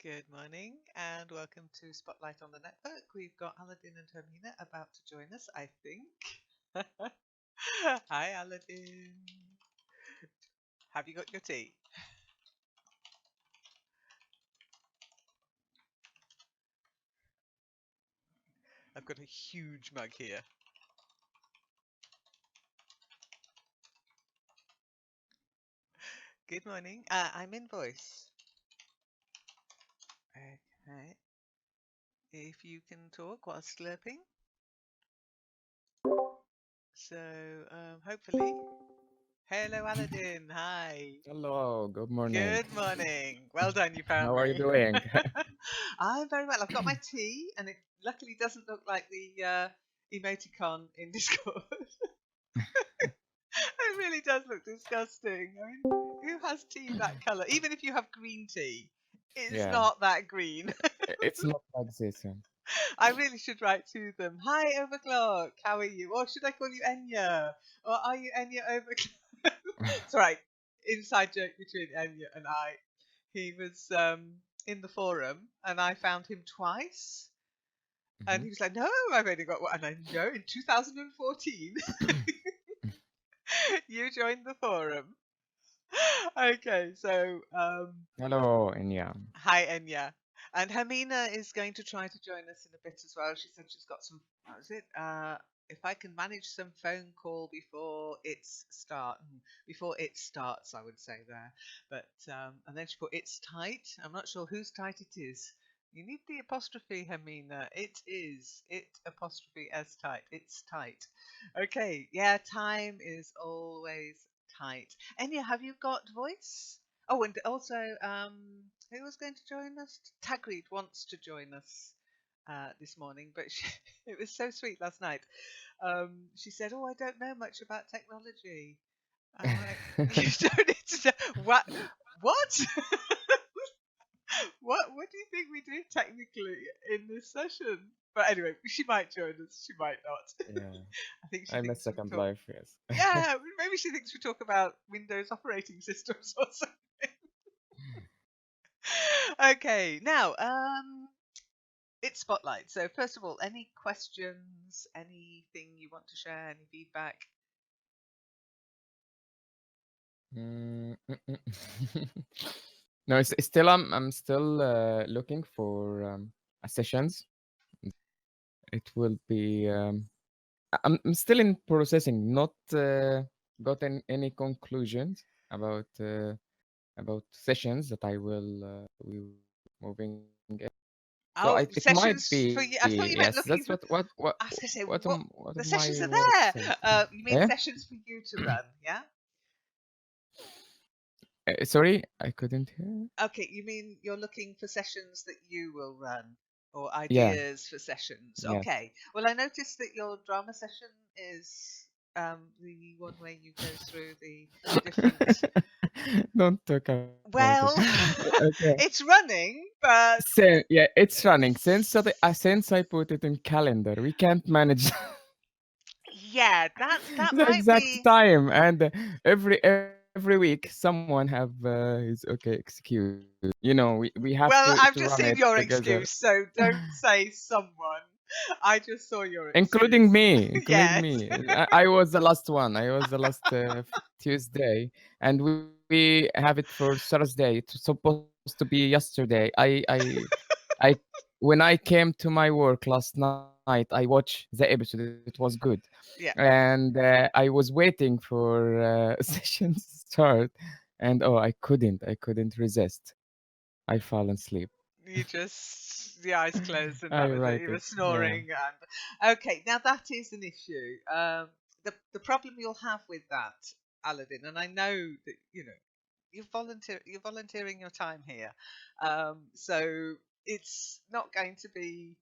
Good morning and welcome to Spotlight on the Network. We've got Aladdin and Hermina about to join us, I think. Hi, Aladdin. Have you got your tea? I've got a huge mug here. Good morning. I'm in voice. Okay. If you can talk while slurping. So, hopefully. Hello, Aladdin. Hi. Hello, good morning. Good morning. Well done, you found How are you me. doing? I'm very well. I've got my tea, and it luckily doesn't look like the emoticon in Discord. It really does look disgusting. I mean, who has tea that colour? Even if you have green tea, it's Yeah, not that green. it's not like this. I really should write to them. Hi, Overclock. How are you? Or should I call you Enya? Or are you Enya Overclock? It's all right. Inside joke between Enya and I. He was in the forum, and I found him twice. And Mhm. he was like, "No, I've only got one." And I know in 2014 you joined the forum. Okay, so Hello, Enya. hi Enya. And Hermina is going to try to join us in a bit as well. She said she's got some, what was it? If I can manage some phone call before it starts, I would say there. But and then she put it's tight. I'm not sure whose tight it is. You need the apostrophe, Hermina. It is. It apostrophe s tight. It's tight. Okay. Yeah, time is always tight. Enya, have you got voice? Oh, and also, who was going to join us? Tagreed wants to join us this morning, but it was so sweet last night. She said, "Oh, I don't know much about technology." I'm like, "You don't need to know what? What? What do you think we do technically in this session?" But anyway, she might join us. She might not. Yeah, I think she I'm a thinks we second talk. life, yes. Yeah, maybe she thinks we talk about Windows operating systems or something. Okay, now it's Spotlight. So first of all, any questions, anything you want to share, any feedback? No, it's still I'm still looking for sessions. It will be I'm still in processing, not gotten any conclusions about sessions that I will we moving. So Oh, it might sessions for be you. I thought you meant yes. looking That's for. I was going to say, what what the am sessions I are was there. saying. You mean Yeah. sessions for you to run? Yeah. Sorry, I couldn't hear. Okay, you mean you're looking for sessions that you will run or Yeah. ideas for sessions. Yes. Okay. Well, I noticed that your drama session is the one where you go through the different. Don't talk about it. Well, Okay. it's running, but So yeah, it's running. Since I put it in calendar, we can't manage yeah, that the might exact be. time, and every week someone have his okay excuse. You know, we have Well, I've to just run seen it your together, excuse, so don't say someone. I just saw your including excuse. me, including Yes. me. I was the last one. I was the last Tuesday, and we have it for Thursday. It's supposed to be yesterday. I when I came to my work last night, I watched the episode. It was good, Yeah. and I was waiting for session to start, and oh, I couldn't resist. I fall asleep. You just the eyes closed and that I was it. write You were it. Yeah. snoring and okay, now that is an issue. The problem you'll have with that, Aladdin, and I know that you're volunteering your time here, so it's not going to be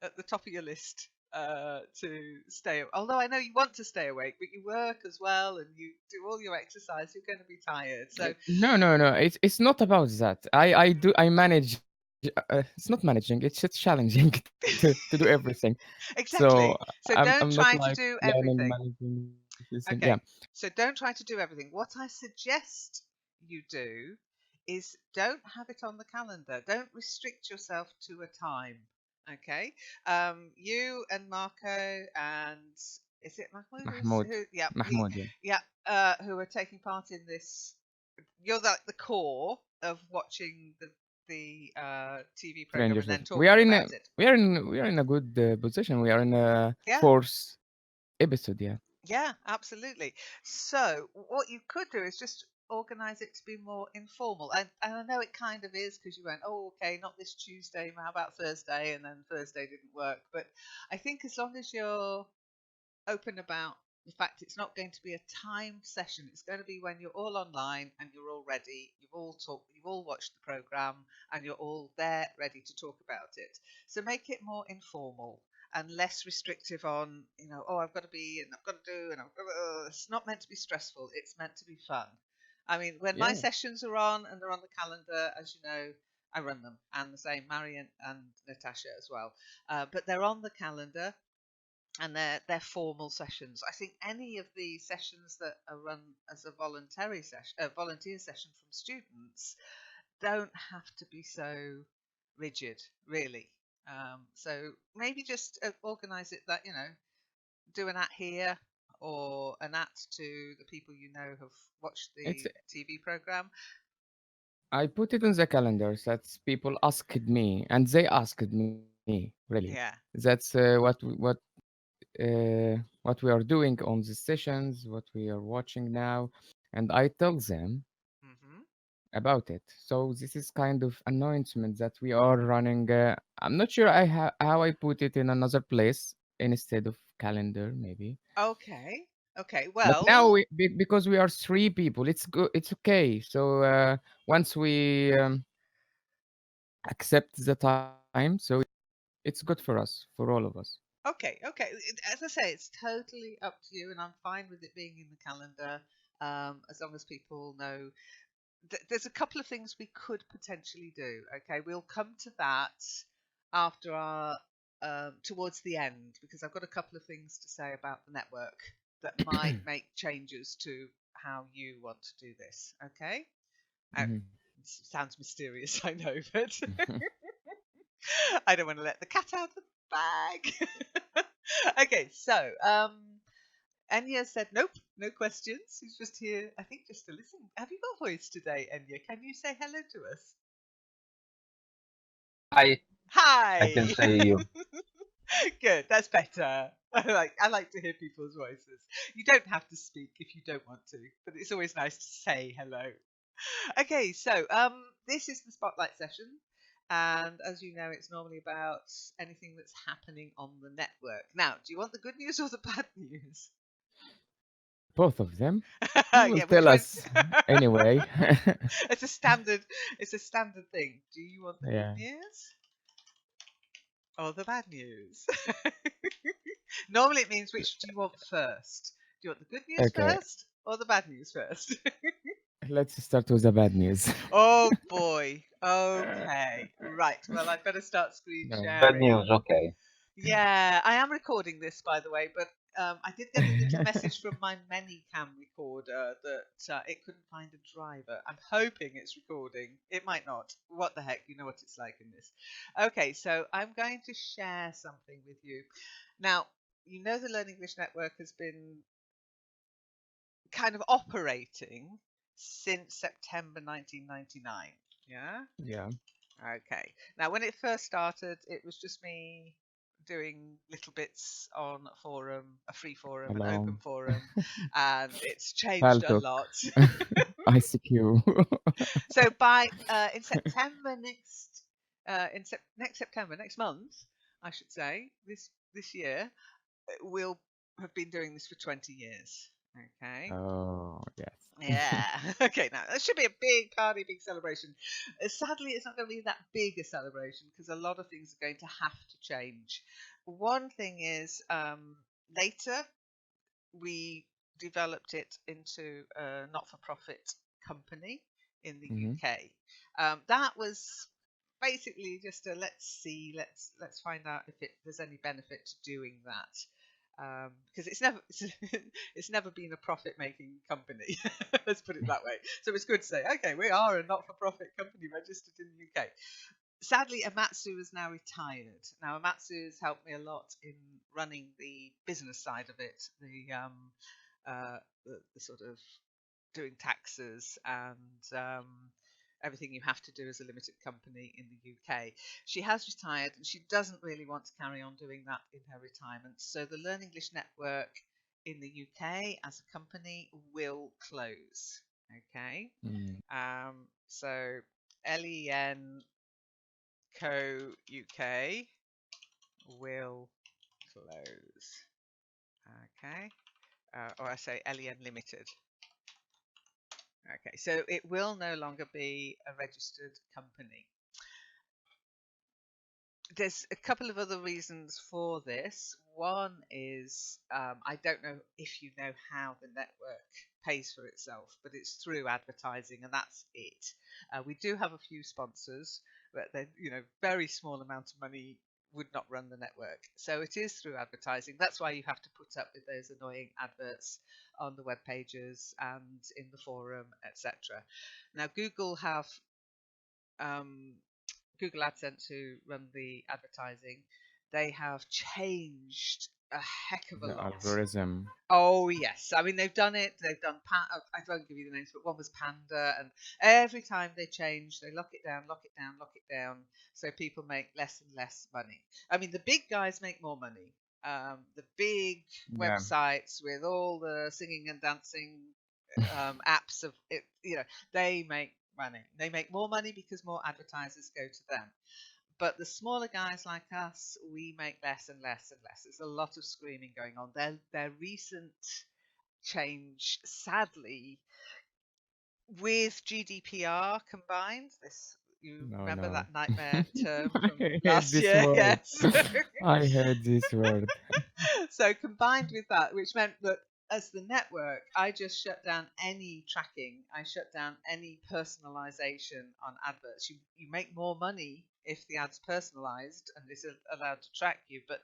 at the top of your list to stay. Although I know you want to stay awake, but you work as well and you do all your exercise. You're going to be tired. So No. It's not about that. I manage. It's not managing. It's just challenging to do everything. So exactly. So I'm don't not try to like do planning, everything. managing everything. Yeah. Okay. So don't try to do everything. What I suggest you do is don't have it on the calendar. Don't restrict yourself to a time. Okay. You and Marco and is it Mahmoud? Mahmoud. Who? Yeah, Mahmoud, yeah. yeah. Who are taking part in this? You're like the core of watching the TV program Stranger and then Things. We are talking in a about it. we are in a good position. We are in a Yeah. fourth episode, yeah. Yeah, absolutely. So, what you could do is just organize it to be more informal. And I know it kind of is because you went, oh, okay, not this Tuesday, how about Thursday? And then Thursday didn't work. But I think as long as you're open about the fact it's not going to be a timed session, it's going to be when you're all online and you're all ready, you've all watched the program, and you're all there ready to talk about it. So make it more informal and less restrictive on, oh, I've got to be and I've got to do and it's not meant to be stressful, it's meant to be fun. I mean, when my Yeah. sessions are on and they're on the calendar, as you know, I run them, and the same Marion and Natasha as well. But they're on the calendar, and they're formal sessions. I think any of the sessions that are run as a voluntary session, volunteer session from students, don't have to be so rigid, really. So maybe just organise it that do an at here or an at to the people have watched It's the TV program. I put it on the calendar that people asked me, and they asked me really. Yeah. That's what we are doing on the sessions, what we are watching now, and I tell them Hmm. about it. So this is kind of announcement that we are running. I'm not sure how I put it in another place instead of calendar, maybe. Okay. Okay. But now Well. because we are three people, it's good. It's okay. So once we accept the time, so it's good for us, for all of us. Okay, okay. As I say, it's totally up to you, and I'm fine with it being in the calendar, as long as people know. There's a couple of things we could potentially do. Okay, we'll come to that after our towards the end, because I've got a couple of things to say about the network that might make changes to how you want to do this. Okay, uh, Mhm. sounds mysterious, I know, but I don't want to let the cat out of the bag. Okay, so Enya said nope, no questions. She's just here, I think, just to listen. Have you got voice today, Enya? Can you say hello to us? I I can Hi. say you. Good, that's better. I like to hear people's voices. You don't have to speak if you don't want to, but it's always nice to say hello. Okay, so this is the spotlight session, and as you know, it's normally about anything that's happening on the network. Now, do you want the good news or the bad news? Both of them. You will Yeah, which tell one? us anyway. it's a standard. It's a standard thing. Do you want the good Yeah. news or the bad news? Normally, it means which do you want first? Do you want the good news Okay. first or the bad news first? Let's start with the bad news. Oh boy. Okay. Right. Well, I'd better start screen No. Bad sharing. news, okay. Yeah, I am recording this, by the way, but I did get a little message from my Manycam recorder that it couldn't find a driver. I'm hoping it's recording. It might not. What the heck? You know what it's like in this. Okay, so I'm going to share something with you. Now, the Learn English Network has been kind of operating since September 1999. Yeah? Yeah. Okay. Now, when it first started, it was just me doing little bits on a forum, a free forum, an open Alone. forum, and it's changed a Paltalk. lot. ICQ. So by in September next September, next month, I should say, this year, we'll have been doing this for 20 years. Okay. Oh, yes. Yeah. Okay. Now that should be a big party, big celebration. Sadly, it's not going to be that big a celebration because a lot of things are going to have to change. One thing is, later we developed it into a not-for-profit company in the Hmm. UK. That was basically just a let's see, let's find out if there's any benefit to doing that. because it's never been a profit making company. Let's put it that way. So it's good to say, okay, we are a not for profit company registered in the UK. Sadly, Amatsu is now retired. Now, Amatsu has helped me a lot in running the business side of it, the sort of doing taxes and everything you have to do as a limited company in the UK. She has retired and she doesn't really want to carry on doing that in her retirement. So the Learn English Network in the UK as a company will close. Okay. Mm. So LEN Co UK will close. Okay. Or I say LEN Limited. Okay, so it will no longer be a registered company. There's a couple of other reasons for this. One is I don't know if you know how the network pays for itself, but it's through advertising, and that's it. We do have a few sponsors, but they're very small amount of money would not run the network. So it is through advertising. That's why you have to put up with those annoying adverts on the web pages and in the forum, etc. Now Google have um, Google AdSense, who run the advertising, they have changed a heck of a The lot. algorithm. Oh yes, I mean they've done it. They've done I won't give you the names, but one was Panda, and every time they change, they lock it down, lock it down, lock it down, so people make less and less money. I mean the big guys make more money. The big Yeah. websites with all the singing and dancing apps of it, they make money. They make more money because more advertisers go to them. But the smaller guys like us, we make less and less and less. There's a lot of screaming going on. Their recent change, sadly, with GDPR combined, this you No, remember no. that nightmare term from I heard last this year? word. Yes. I heard this word. So combined with that, which meant that as the network, I just shut down any tracking. I shut down any personalization on adverts. You make more money if the ad's personalized and is allowed to track you. But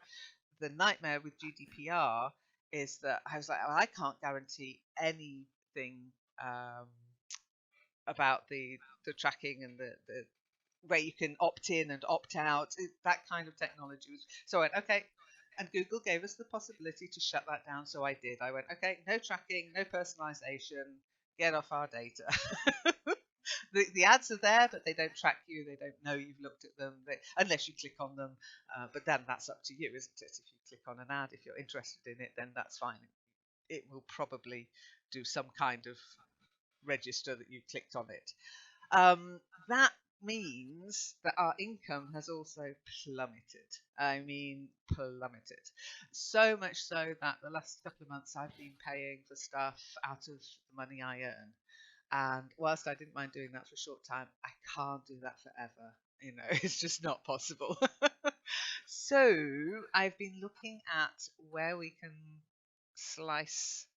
the nightmare with GDPR is that I was like, oh, I can't guarantee anything um, about the tracking and the where you can opt in and opt out, that kind of technology. So I went, okay. And Google gave us the possibility to shut that down. So I did. I went, okay, no tracking, no personalization, get off our data. The ads are there, but they don't track you. They don't know you've looked at them unless you click on them. But then that's up to you, isn't it? If you click on an ad, if you're interested in it, then that's fine. It will probably do some kind of register that you clicked on it. That means that our income has also plummeted. I mean, plummeted. So much so that the last couple of months I've been paying for stuff out of the money I earn. And whilst I didn't mind doing that for a short time, I can't do that forever. It's just not possible. So I've been looking at where we can slice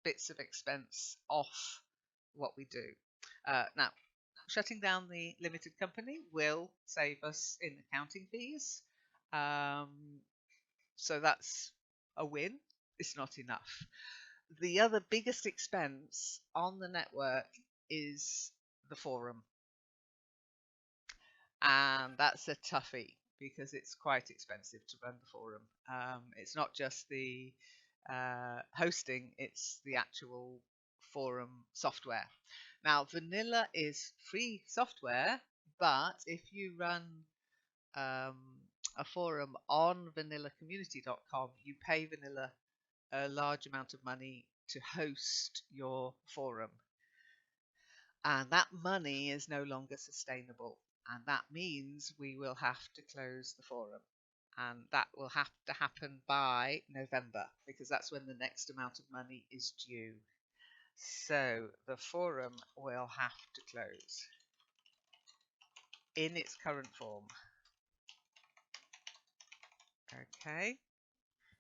bits of expense off what we do. Now, shutting down the limited company will save us in accounting fees. Um, so that's a win. It's not enough. The other biggest expense on the network is the forum. And that's a toughie because it's quite expensive to run the forum. It's not just the hosting, it's the actual forum software. Now, vanilla is free software, but if you run um, a forum on vanillacommunity.com, you pay Vanilla a large amount of money to host your forum. And that money is no longer sustainable. And that means we will have to close the forum. And that will have to happen by November because that's when the next amount of money is due. So the forum will have to close in its current form. Okay.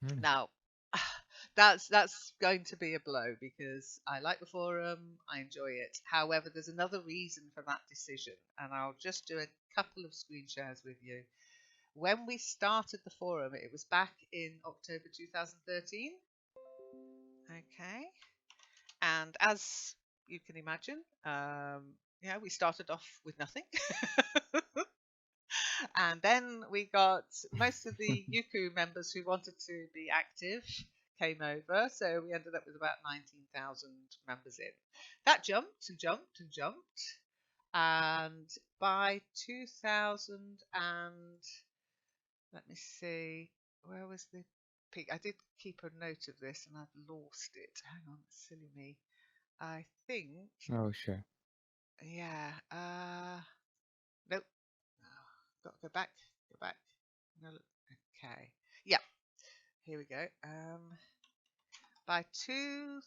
Hmm. Now, that's going to be a blow because I like the forum, I enjoy it. However, there's another reason for that decision, and I'll just do a couple of screen shares with you. when we started the forum, it was back in October 2013. Okay. And as you can imagine, yeah, we started off with nothing. And then we got most of the Yuku members who wanted to be active came over. So we ended up with about 19,000 members in. That jumped and jumped and jumped. And by 2000 and let me see, where was the peak? I did keep a note of this and I've lost it. Hang on, silly me. I think, Oh, sure. yeah, nope. Got to go back, go back. No, okay, yeah, here we go. By two,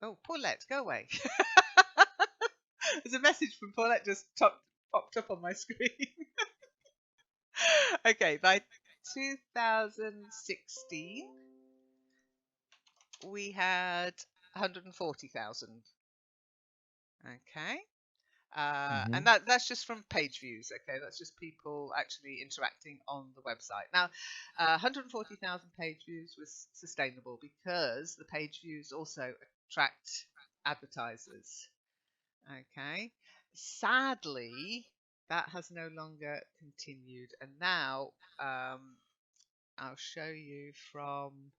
oh, Paulette, go away. There's a message from Paulette just popped up on my screen. Okay, by 2016, we had 140,000. Okay. Mm-hmm. And that's just from page views. Okay, that's just people actually interacting on the website. Now, 140,000 page views was sustainable because the page views also attract advertisers. Okay, sadly, that has no longer continued, and now I'll show you from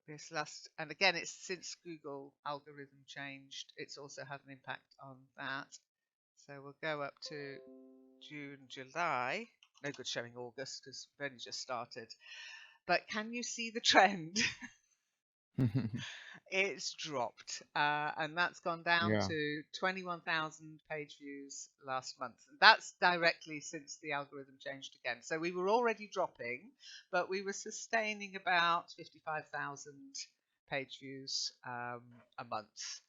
this last, and again, it's since Google algorithm changed, it's also had an impact on that. So we'll go up to June, July. No good showing August because we've only just started. But can you see the trend? It's dropped, and that's gone down Yeah. to 21,000 page views last month. And that's directly since the algorithm changed again. So we were already dropping, but we were sustaining about 55,000 page views a month.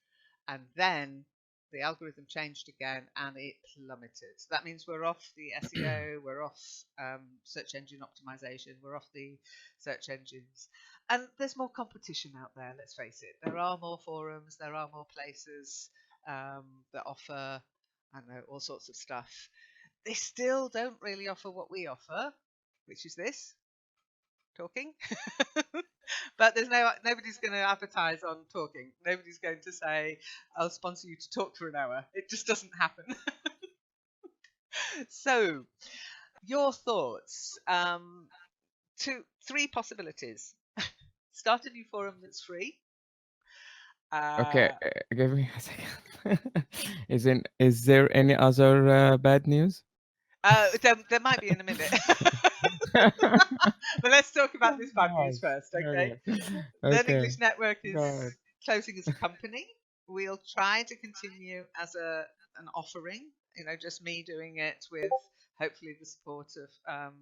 And then the algorithm changed again and it plummeted. So that means we're off the SEO, we're off search engine optimization, we're off the search engines. And there's more competition out there, let's face it. There are more forums, there are more places that offer, I don't know, all sorts of stuff. They still don't really offer what we offer, which is this talking. But there's nobody's going to advertise on talking. Nobody's going to say, I'll sponsor you to talk for an hour. It just doesn't happen. So, your thoughts? Three possibilities. Start a new forum that's free. Okay, Uh, give me a second. Is there any other bad news? there might be in a minute. But let's talk about this bad news Gosh. first, okay? Okay. Learn Okay. English Network Go is ahead. closing as a company. We'll try to continue as an offering, just me doing it with hopefully the support of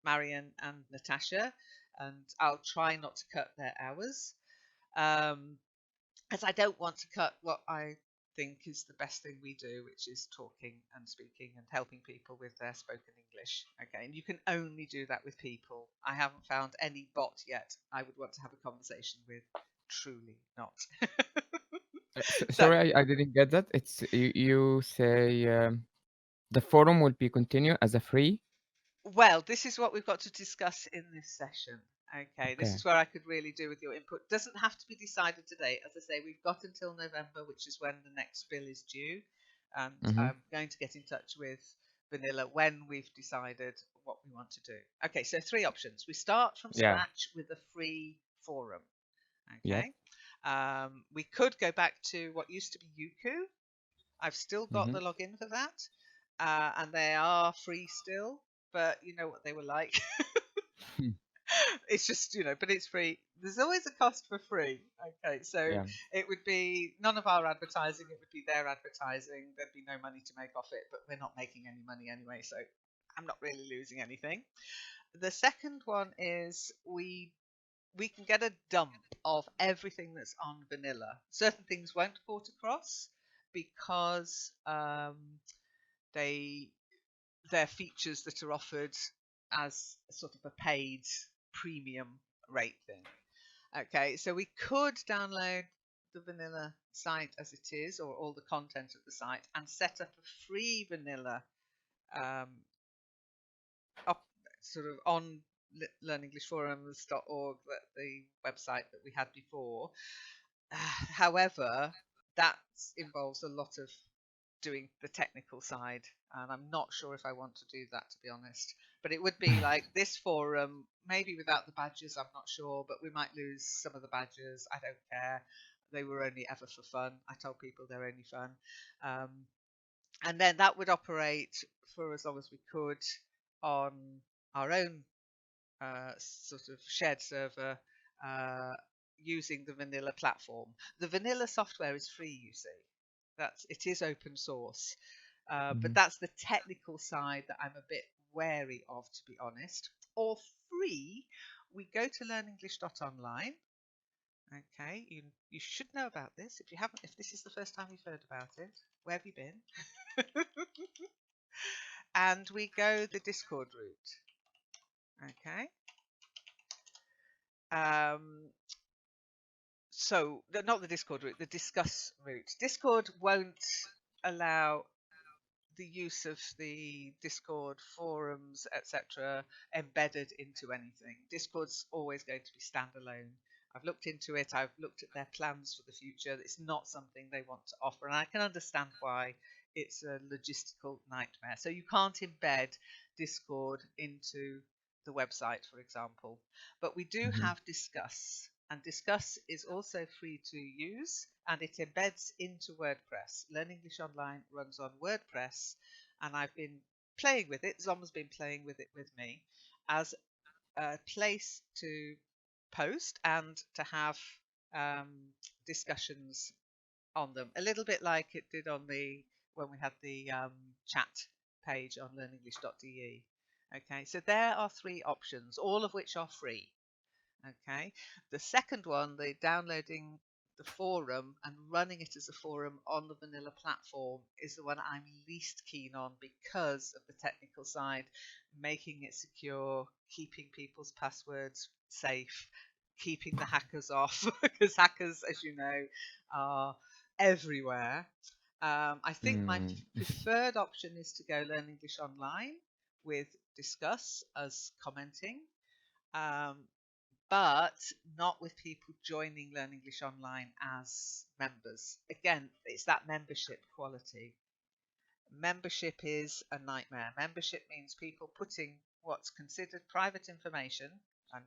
Marion and Natasha. And I'll try not to cut their hours, um, as I don't want to cut what I think is the best thing we do, which is talking and speaking and helping people with their spoken English. Okay, and you can only do that with people. I haven't found any bot yet I would want to have a conversation with. Truly not. So, Sorry, I didn't get that. It's you say the forum will be continue as a free. well, this is what we've got to discuss in this session. Okay, this Okay. is where I could really do with your input. Doesn't have to be decided today. As I say, we've got until November, which is when the next bill is due. And Mm-hmm. I'm going to get in touch with Vanilla when we've decided what we want to do. Okay, so three options. We start from Yeah. scratch with a free forum. Yep. Okay, we could go back to what used to be Yuku. I've still got Mm-hmm. the login for that, and they are free still. But you know what they were like. It's just, but it's free. There's always a cost for free. Okay, so Yeah. it would be none of our advertising, it would be their advertising. There'd be no money to make off it, but we're not making any money anyway, so I'm not really losing anything. The second one is we can get a dump of everything that's on vanilla. Certain things won't port across because they they're features that are offered as sort of a paid premium rate thing. Okay, so we could download the vanilla site as it is, or all the content of the site, and set up a free vanilla um, sort of on learnenglishforums.org, the website that we had before. However, that involves a lot of doing the technical side, and I'm not sure if I want to do that, to be honest. But it would be like this forum, maybe without the badges, I'm not sure, but we might lose some of the badges. I don't care. They were only ever for fun. I told people they're only fun. Um, and then that would operate for as long as we could on our own sort of shared server uh, using the vanilla platform. The vanilla software is free, you see. It is open source, but Mhm. that's the technical side that I'm a bit wary of, to be honest. Or free, we go to learnenglish.online. Okay, you should know about this. If you haven't, if this is the first time you've heard about it, where have you been? And we go the Discord route. Okay. Um, so not the Discord route, the discuss route. Discord won't allow the use of the Discord forums, etc., embedded into anything. Discord's always going to be standalone. I've looked into it. I've looked at their plans for the future. It's not something they want to offer, and I can understand why. It's a logistical nightmare. So you can't embed Discord into the website, for example. But we do Mhm. have Discuss, and Discuss is also free to use, and it embeds into WordPress. Learn English Online runs on WordPress, and I've been playing with it. Zom's been playing with it with me as a place to post and to have um, discussions on them, a little bit like it did on the when we had the chat page on learnenglish.de. Okay, so there are three options, all of which are free. Okay, the second one, the downloading the forum and running it as a forum on the vanilla platform, is the one I'm least keen on because of the technical side, making it secure, keeping people's passwords safe, keeping the hackers off, because hackers, as you know, are everywhere. I think my Mm. preferred option is to go Learn English Online with Discuss as commenting. Um, but not with people joining Learn English Online as members. Again, it's that membership quality. Membership is a nightmare. Membership means people putting what's considered private information and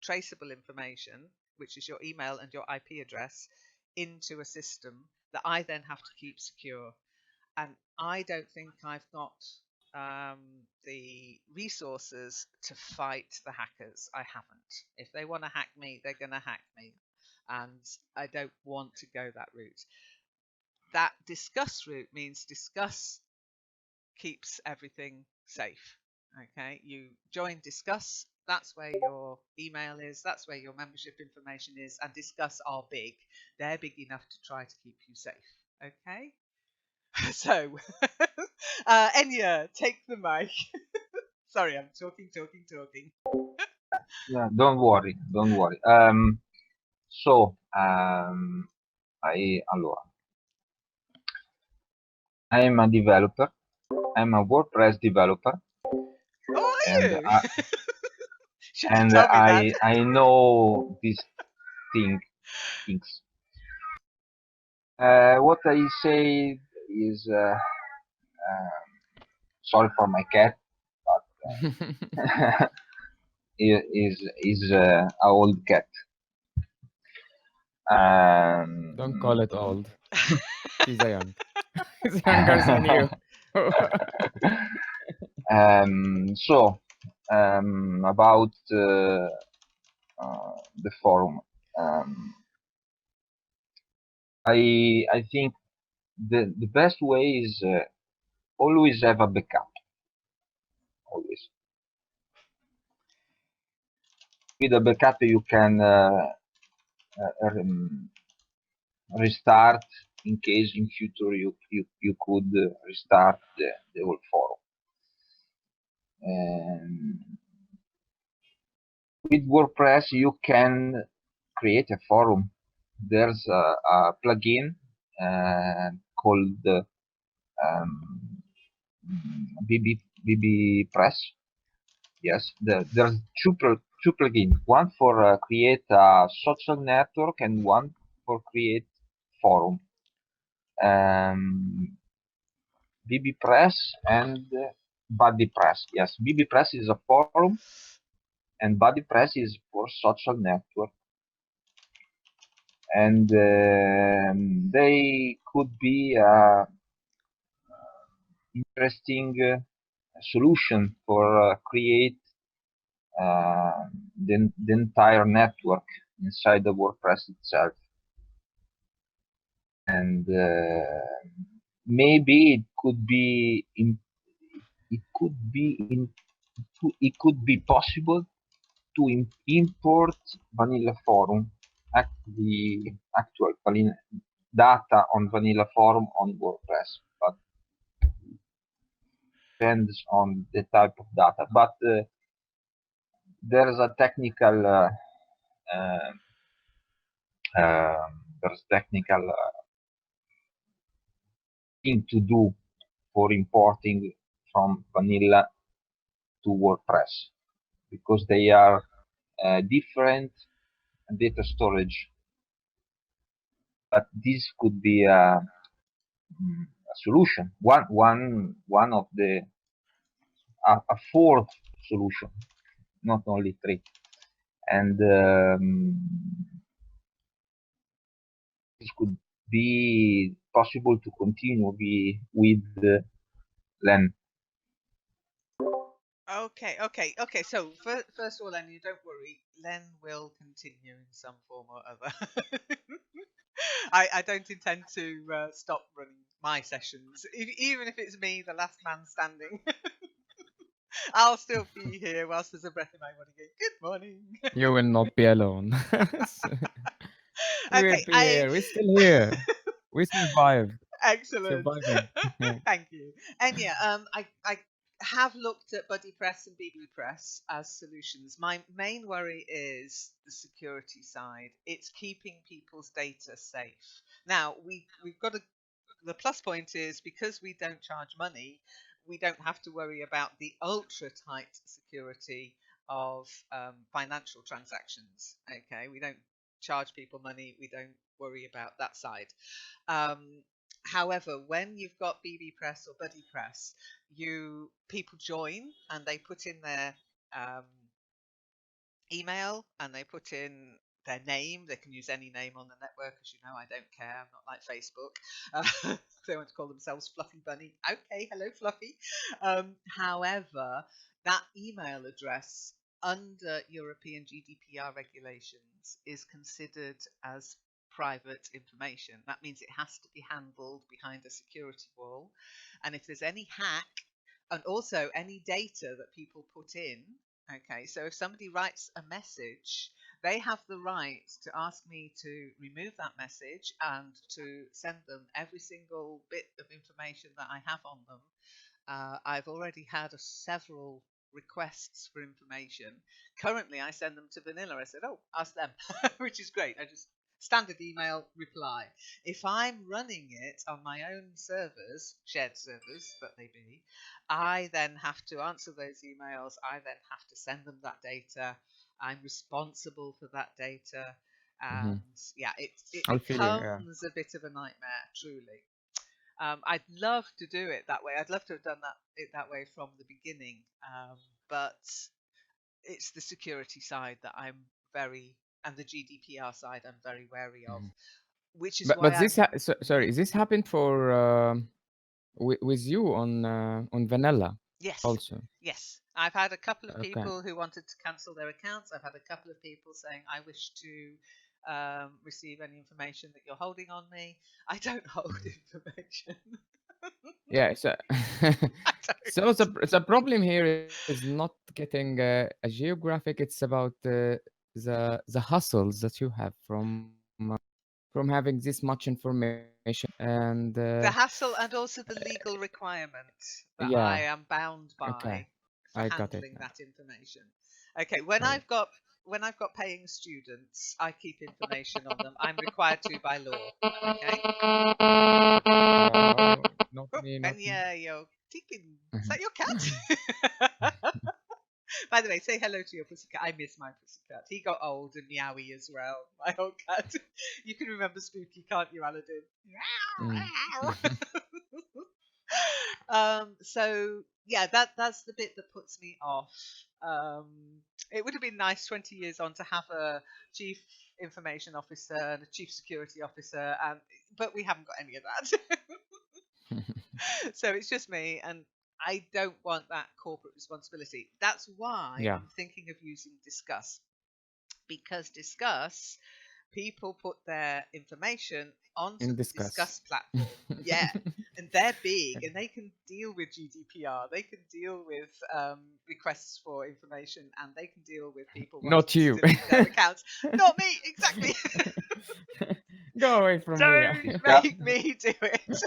traceable information, which is your email and your IP address, into a system that I then have to keep secure. And I don't think I've got the resources to fight the hackers. I haven't. If they want to hack me, they're going to hack me, and I don't want to go that route. That discuss route means discuss keeps everything safe. Okay, you join discuss. That's where your email is. That's where your membership information is. And discuss are big. They're big enough to try to keep you safe. Okay. So, Enya, take the mic. Sorry, I'm talking. Yeah, don't worry, don't worry. Allora, I'm a developer. I'm a WordPress developer, Oh, are and you? I, Should have told me that. I know these things. What I say is sorry for my cat, but is a old cat. Don't call Um, it old. He's a young. He's younger than you. so about the forum. I think the best way is always have a backup. Always with a backup you can restart in case in future you could restart the whole forum. With WordPress you can create a forum. There's a plugin called BB Press, Yes, there's two plugins. One for create a social network and one for create forum. BBPress and BuddyPress. Yes, BBPress is a forum and BuddyPress is for social network. And they could be interesting solution for create the entire network inside the WordPress itself. And maybe it could be in, it could be possible to import vanilla forum, the actual vanilla data on vanilla forum on WordPress, but depends on the type of data. But there's a technical uh, there's technical thing to do for importing from vanilla to WordPress because they are different data storage. But this could be a solution. One of the a fourth solution, not only three. And this could be possible to continue with Len. Okay. So first of all, Len, you don't worry. Len will continue in some form or other. I don't intend to stop running my sessions, even if it's me, the last man standing. I'll still be here whilst there's a breath in my body. Going, good morning. You will not be alone. We'll Okay, be here. We're still here. We survived. excellent. Surviving. Thank you. And yeah, I have looked at BuddyPress and BBPress as solutions. My main worry is the security side. It's keeping people's data safe. Now we've got the plus point is because we don't charge money, we don't have to worry about the ultra tight security of financial transactions. Okay, we don't charge people money. We don't worry about that side. Um, However, when you've got BBPress or BuddyPress, people join and they put in their um, email and they put in their name. They can use any name on the network, as you know. I don't care. I'm not like Facebook. They want to call themselves Fluffy Bunny. Okay, hello, Fluffy. However, that email address under European GDPR regulations is considered as private information. That means it has to be handled behind a security wall. And if there's any hack, and also any data that people put in, okay, so if somebody writes a message, they have the right to ask me to remove that message and to send them every single bit of information that I have on them. I've already had several requests for information. Currently, I send them to Vanilla. I said, oh, ask them, which is great. I just standard email reply. If I'm running it on my own servers, shared servers that they be, I then have to answer those emails. I then have to send them that data. I'm responsible for that data. And yeah, it I feel you. Yeah. becomes a bit of a nightmare, truly. I'd love to do it that way. I'd love to have done it that way from the beginning, but it's the security side that I'm and the GDPR side I'm very wary of, which is why But this sorry, this happened for with you on Vanilla yes, also. yes. I've had a couple of Okay. people who wanted to cancel their accounts. I've had a couple of people saying, I wish to receive any information that you're holding on me. I don't hold information. Yeah. So I so don't. the problem here is not getting a geographic. It's about the hustles that you have from having this much information and The hassle and also the legal requirement that I yeah. am bound Okay. by for I got it handling now. that information. Okay, Sorry. when I've got paying students, I keep information on them. I'm required to by law. Okay. Oh, not Oh, me, not and me. yeah, you're ticking. Is that your cat? By the way, say hello to your pussycat. I miss my pussycat. He got old and meowy as well. My old cat. You can remember Spooky, can't you, Aladdin? Mm. So yeah, that's the bit that puts me off. Um, it would have been nice 20 years on to have a chief information officer and a chief security officer, but we haven't got any of that. So it's just me, and I don't want that corporate responsibility. That's why Yeah, I'm thinking of using Discuss, because Discuss, people put their information onto in the discuss. Discuss platform. Yeah. And they're big and they can deal with GDPR. They can deal with requests for information, and they can deal with people wanting Not to you. delete their accounts. Not me, exactly. Go away from me. Don't Discuss, make me do it.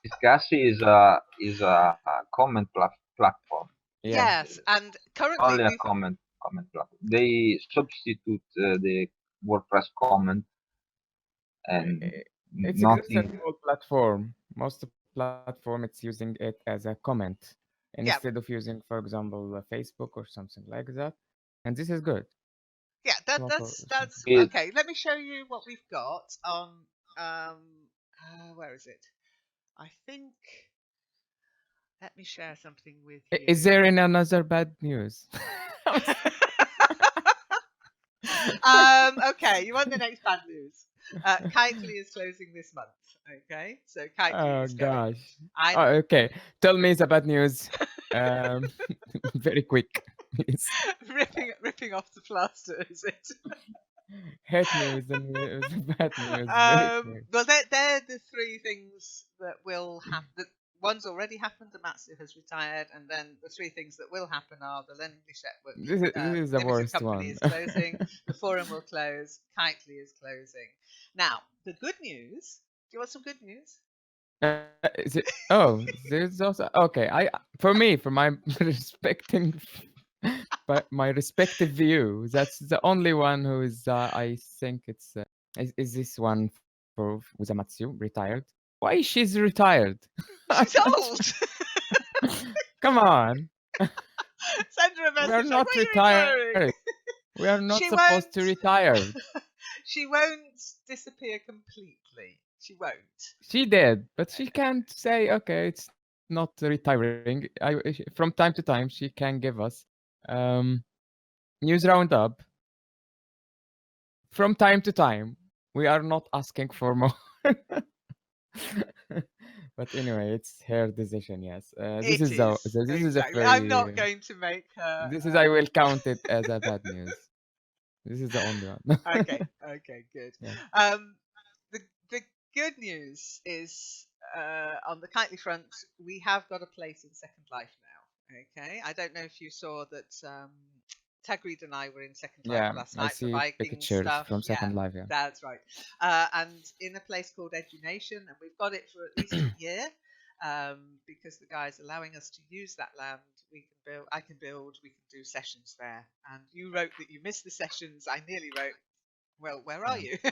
Discussi is a comment platform. Yeah, Yes, and currently Only a we've comment platform. They substitute the WordPress comment and i- it's a great nothing. simple platform. Most platform it's using it as a comment yeah, instead of using, for example, Facebook or something like that. And this is good. yeah, Proper that's something. It, okay. Let me show you what we've got on um where is it? I think let me share something with Is you. there any another bad news? Okay, you want the next bad news? Kitely is closing this month. Okay, so Kitely Oh is going. gosh. I'm Oh, okay. Tell me the bad news. Um, very quick, please. ripping off the plaster, is it? Hit me with the bad news very quick. Well, they're the three things that will happen. One's already happened. The Matsu has retired, and then the three things that will happen are the Lenglish Network This is the Limited worst Company one. is closing, the forum will close, Kitely is closing. Now, the good news. Do you want some good news? Is it? Oh, there's also okay. For my respecting, but my respective view, that's the only one who is. I think it's is this one for Uzamatsu retired. Why she's retired? She's old. Come on, Send her a we are message like, not "What are you retired. retiring?" We are not She supposed to won't. retire. She won't disappear completely. She won't. She did, but she Okay. can't say, okay, it's not retiring. From time to time, she can give us um, news roundup. From time to time, we are not asking for more. But anyway, it's her decision. Yes, this It is the is this is a exactly. I'm not very going to make her. this is I will count it as a bad news. This is the only one. Okay. Okay. Good. Yeah. Um, the good news is on the Kitely front, we have got a place in Second Life now. Okay. I don't know if you saw that. Tagreed and I were in Second Life Yeah, last I night for see Viking pictures stuff. from Yeah, Second Life. Yeah. that's right. And in a place called Edunation, and we've got it for at least a year because the guy's allowing us to use that land. We can build. I can build. We can do sessions there. And you wrote that you missed the sessions. I nearly wrote, well, where are Yeah. you?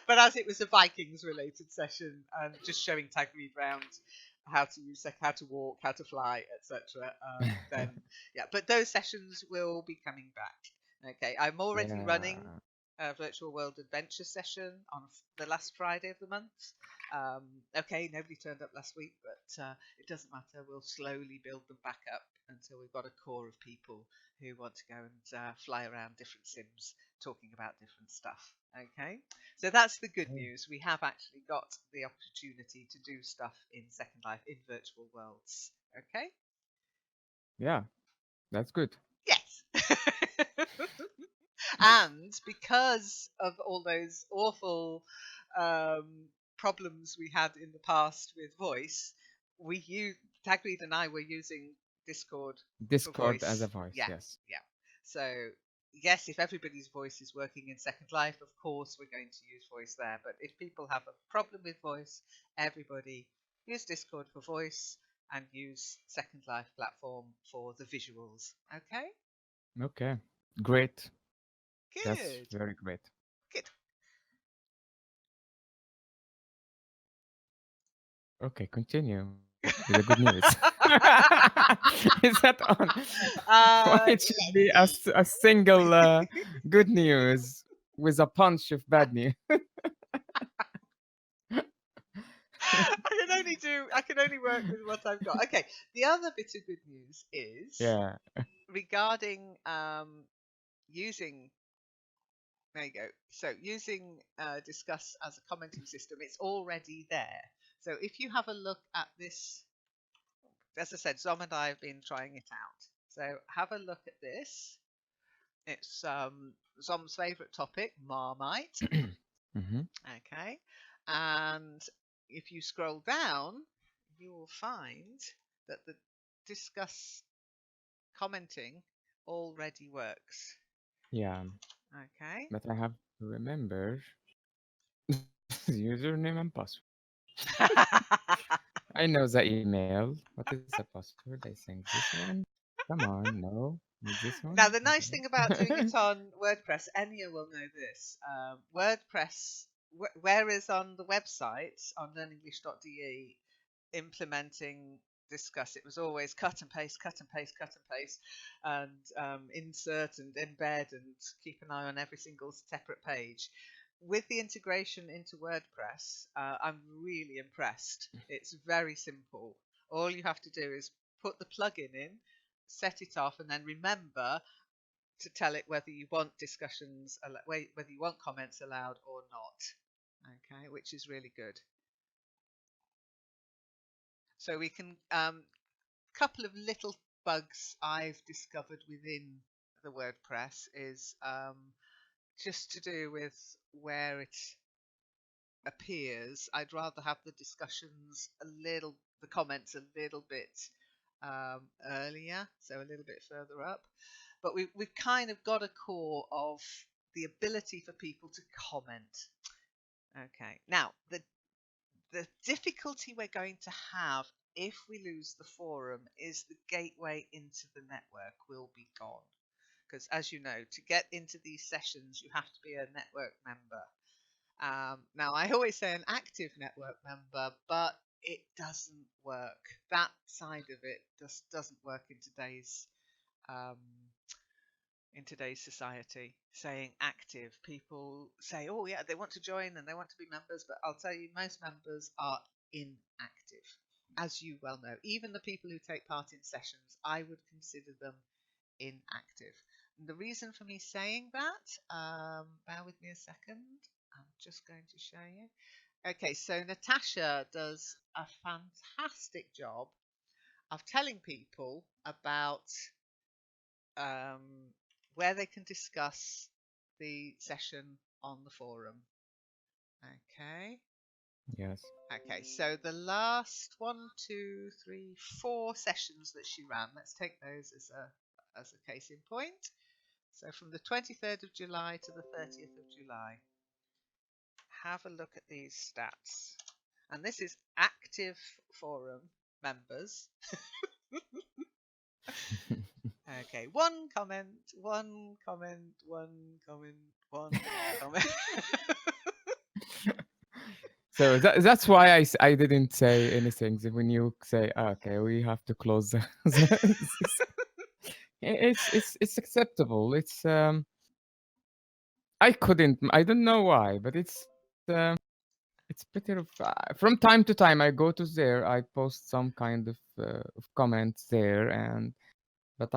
But as it was a Vikings related session and just showing Tagreed round how to use, how to walk, how to fly, etc., then yeah. But those sessions will be coming back. Okay, I'm already running Yeah. a virtual world adventure session on the last Friday of the month. Okay, nobody turned up last week, but it doesn't matter. We'll slowly build them back up until we've got a core of people who want to go and fly around different sims talking about different stuff. Okay, so that's the good news. We have actually got the opportunity to do stuff in Second Life in virtual worlds. Okay, Yeah, that's good. yes. And because of all those awful problems we had in the past with voice, Tagreed and I were using Discord for Discord as a voice. voice. Yeah, Yes. yeah. So yes, if everybody's voice is working in Second Life, of course we're going to use voice there. But if people have a problem with voice, everybody use Discord for voice and use Second Life platform for the visuals. Okay, Okay. Great. That's good, very great. good. Okay, continue with the good news. Is that on? Why it should Let's be see. a single good news with a punch of bad news? I can only work with what I've got. Okay, the other bit of good news is Yeah. regarding using. There you go. So using Discuss as a commenting system, it's already there. So if you have a look at this, as I said, Zom and I have been trying it out. So have a look at this. It's Zom's favourite topic, Marmite. Hmm. Okay, and if you scroll down, you will find that the Discuss commenting already works. Yeah, Okay. but I have to remember username and password. I know the email. What is the password? I think this one. Come on, no. Is this one? Now, the nice thing about doing Okay. it on WordPress, Enya will know this. WordPress, whereas on the website on learnenglish.de, implementing Discuss, it was always cut and paste, cut and paste, cut and paste, and insert and embed and keep an eye on every single separate page. With the integration into WordPress, I'm really impressed. It's very simple. All you have to do is put the plugin in, set it off, and then remember to tell it whether you want discussions, whether you want comments allowed or not. Okay, which is really good. So we can couple of little bugs I've discovered within the WordPress is just to do with where it appears. I'd rather have the discussions the comments a little bit earlier, so a little bit further up. But we've kind of got a core of the ability for people to comment. Okay, now the difficulty we're going to have if we lose the forum is the gateway into the network will be gone. Because as you know, to get into these sessions, you have to be a network member. Now, I always say an active network member, but it doesn't work. That side of it just doesn't work um, in today's society. Saying active, people say, "Oh yeah, they want to join and they want to be members," but I'll tell you, most members are inactive, as you well know. Even the people who take part in sessions, I would consider them inactive. And the reason for me saying that, bear with me a second. I'm just going to show you. Okay, so Natasha does a fantastic job of telling people about um, where they can discuss the session on the forum. Okay. Yes. Okay, so the last 4 sessions that she ran, let's take those as a case in point. So from the 23rd of July to the 30th of July, have a look at these stats. And this is active forum members. Okay, one comment, one comment, one comment, one comment. So that's why I didn't say anything. When you say, okay, we have to close it's acceptable. I couldn't. I don't know why, but it's better from time to time I go to there. I post some kind of comments there, and but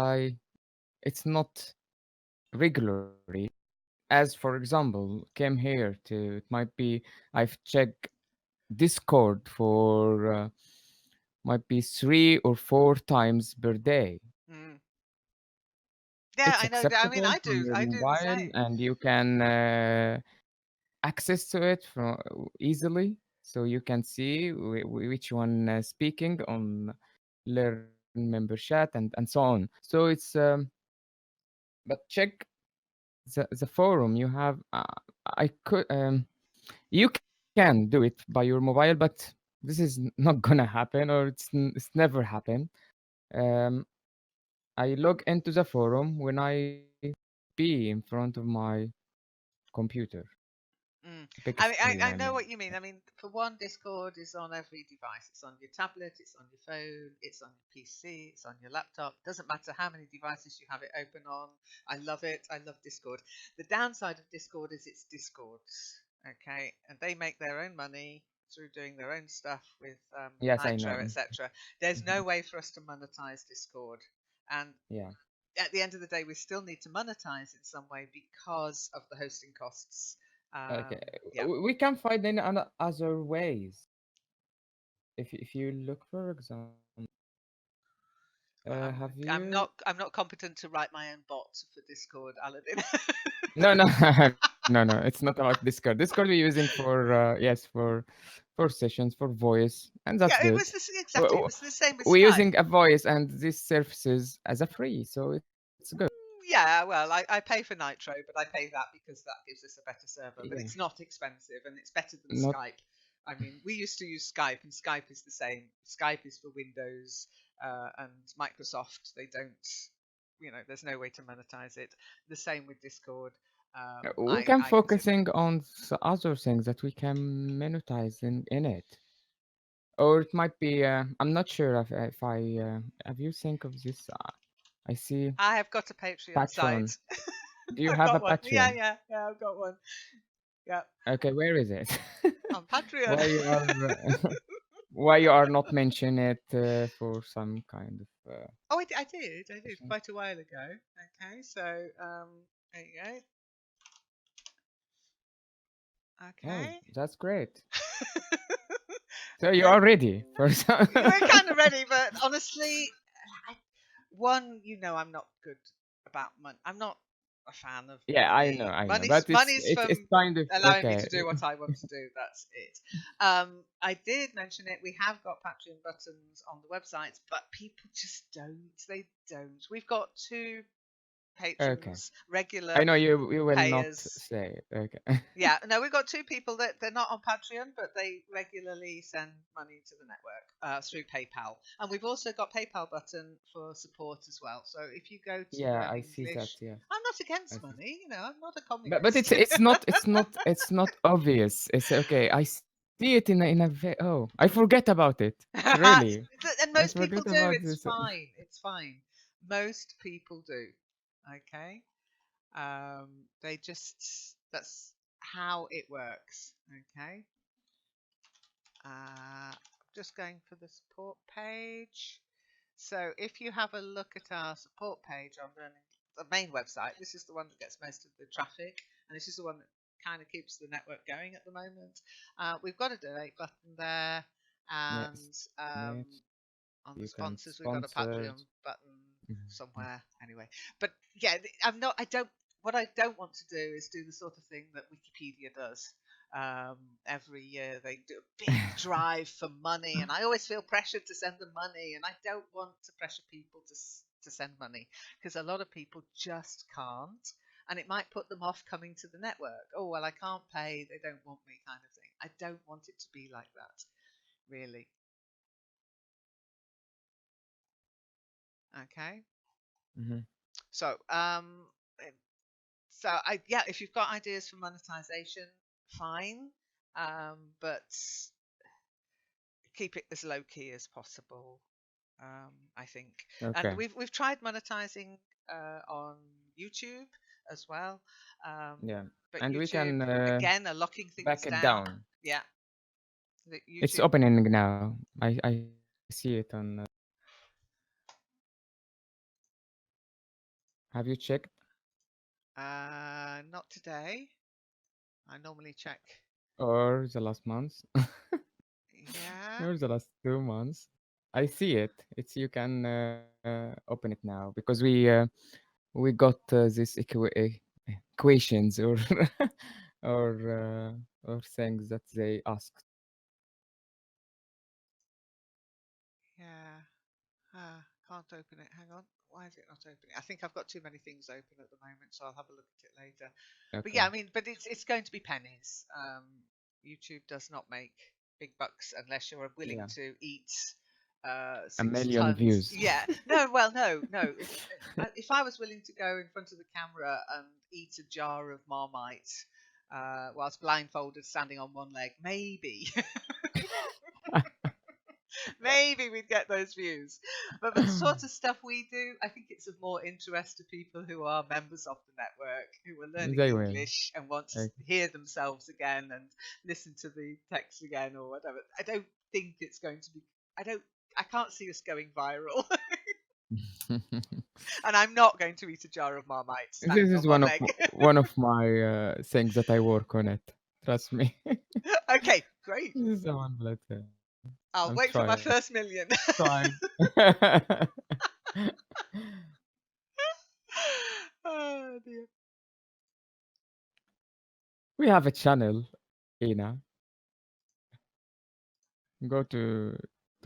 it's not regularly. As for example, came here to it might be I've checked Discord for might be 3 or 4 times per day. Mm. Yeah, It's I know. I mean, acceptable from your I do the mobile, same. and you can access to it from easily, so you can see which one speaking on learn member chat and so on. So it's but check the forum you have. I could you can do it by your mobile, but this is not gonna happen, or it's never happened. Um, I log into the forum when I be in front of my computer. big I mean, screen. I I know mean, what you mean. I mean, for one, Discord is on every device. It's on your tablet, it's on your phone, it's on your PC, it's on your laptop. Doesn't matter how many devices you have it open on. I love it. I love Discord. The downside of Discord is it's Discords, okay, and they make their own money through doing their own stuff with yes, I Nitro, know. etc. There's Mhm. no way for us to monetize Discord, and Yeah. at the end of the day, we still need to monetize in some way because of the hosting costs. Okay. Yeah. We can find in other ways. If you look, for example, But have you? I'm not competent to write my own bot for Discord, Aladdin. No, no, no, no. It's not about Discord. Discord we're using for yes for sessions for voice, and that's Yeah, it good. was this, W- exactly. It w- was the same as We're Skype. using a voice and these services as a free, so it's good. Yeah, well, I pay for Nitro, but I pay that because that gives us a better server. But Yeah. it's not expensive, and it's better than Not Skype. I mean, we used to use Skype, and Skype is the same. Skype is for Windows and Microsoft. They don't, there's no way to monetize it. The same with Discord. we can I use it. focusing on other things that we can monetize in it. Or it might be I'm not sure if I have you think of this I see I have got a Patreon Patreon. site. Do you I've have a got one. Yeah, Patreon? yeah, I've got one. Yeah, Okay, where is it? on Patreon. Why you are why you are not mention it for some kind of Oh, I did session? quite a while ago. Okay, so there you go. Oh, Okay. that's great. So you are Okay. ready for some. We're kind of ready, but honestly, I'm not good about money. I'm not a fan of Yeah, money. I know, Money's but money's it's from kind of allowing me okay. to do what I want to do. That's it. I did mention it. We have got Patreon buttons on the website, but people just don't. They don't. We've got two Okay, patrons, regular I know you will not payers. say it. Okay. Yeah, no, we've got two people that they're not on Patreon, but they regularly send money to the network through PayPal. And we've also got PayPal button for support as well. So if you go to Yeah, Learn I see that. English, Yes, I'm not I against see. money, I'm not a But communist. it's not obvious. It's okay. I see it in a oh, I forget about it. Really, And I most people forget do. about It's this. fine. It's fine. Most people do. Okay. They just, that's how it works. Okay. Just going for the support page. So if you have a look at our support page on the main website, this is the one that gets most of the traffic, and this is the one that kind of keeps the network going at the moment. We've got a donate button there, and Yes, um, it. on the You can sponsors, we've got a sponsor. Patreon button Mhm. somewhere. Anyway, but yeah, I'm not. I don't. What I don't want to do is do the sort of thing that Wikipedia does. Every year they do a big drive for money, and I always feel pressured to send them money, and I don't want to pressure people to send money because a lot of people just can't, and it might put them off coming to the network. Oh well, I can't pay; they don't want me, kind of thing. I don't want it to be like that, really. Okay. Mhm. So, yeah, if you've got ideas for monetization, fine, but keep it as low key as possible. I think, and Okay. we've tried monetizing on YouTube as well, um, Yeah, but and we YouTube can again are locking things back it down. down. Yeah, the It's YouTube. opening now. I see it on. Have you checked Not today. I normally check. or the last month Yeah. or the last 2 months? I see it. It's you can open it now because we got this equations or or things that they asked. Yeah. Can't open it. Hang on. Why is it not opening? I think I've got too many things open at the moment, so I'll have a look at it later. But yeah, Okay. I mean, but it's going to be pennies. YouTube does not make big bucks unless you're willing Yeah. to eat A six million tons. views. Yeah. No. Well, no, no. If I was willing to go in front of the camera and eat a jar of Marmite, whilst blindfolded, standing on one leg. Maybe. Maybe we'd get those views. But for the sort of stuff we do, I think it's of more interest to people who are members of the network, who are learning They will. English and want to Like, hear themselves again and listen to the text again or whatever. I don't think it's going to be. I can't see us going viral. And I'm not going to eat a jar of Marmite this standing is on one leg. one of my things that I work on it. Trust me. Okay, great. This is the one that I'll I'm wait for my trying. first million. Trying. Oh dear. We have a channel, Ina. Go to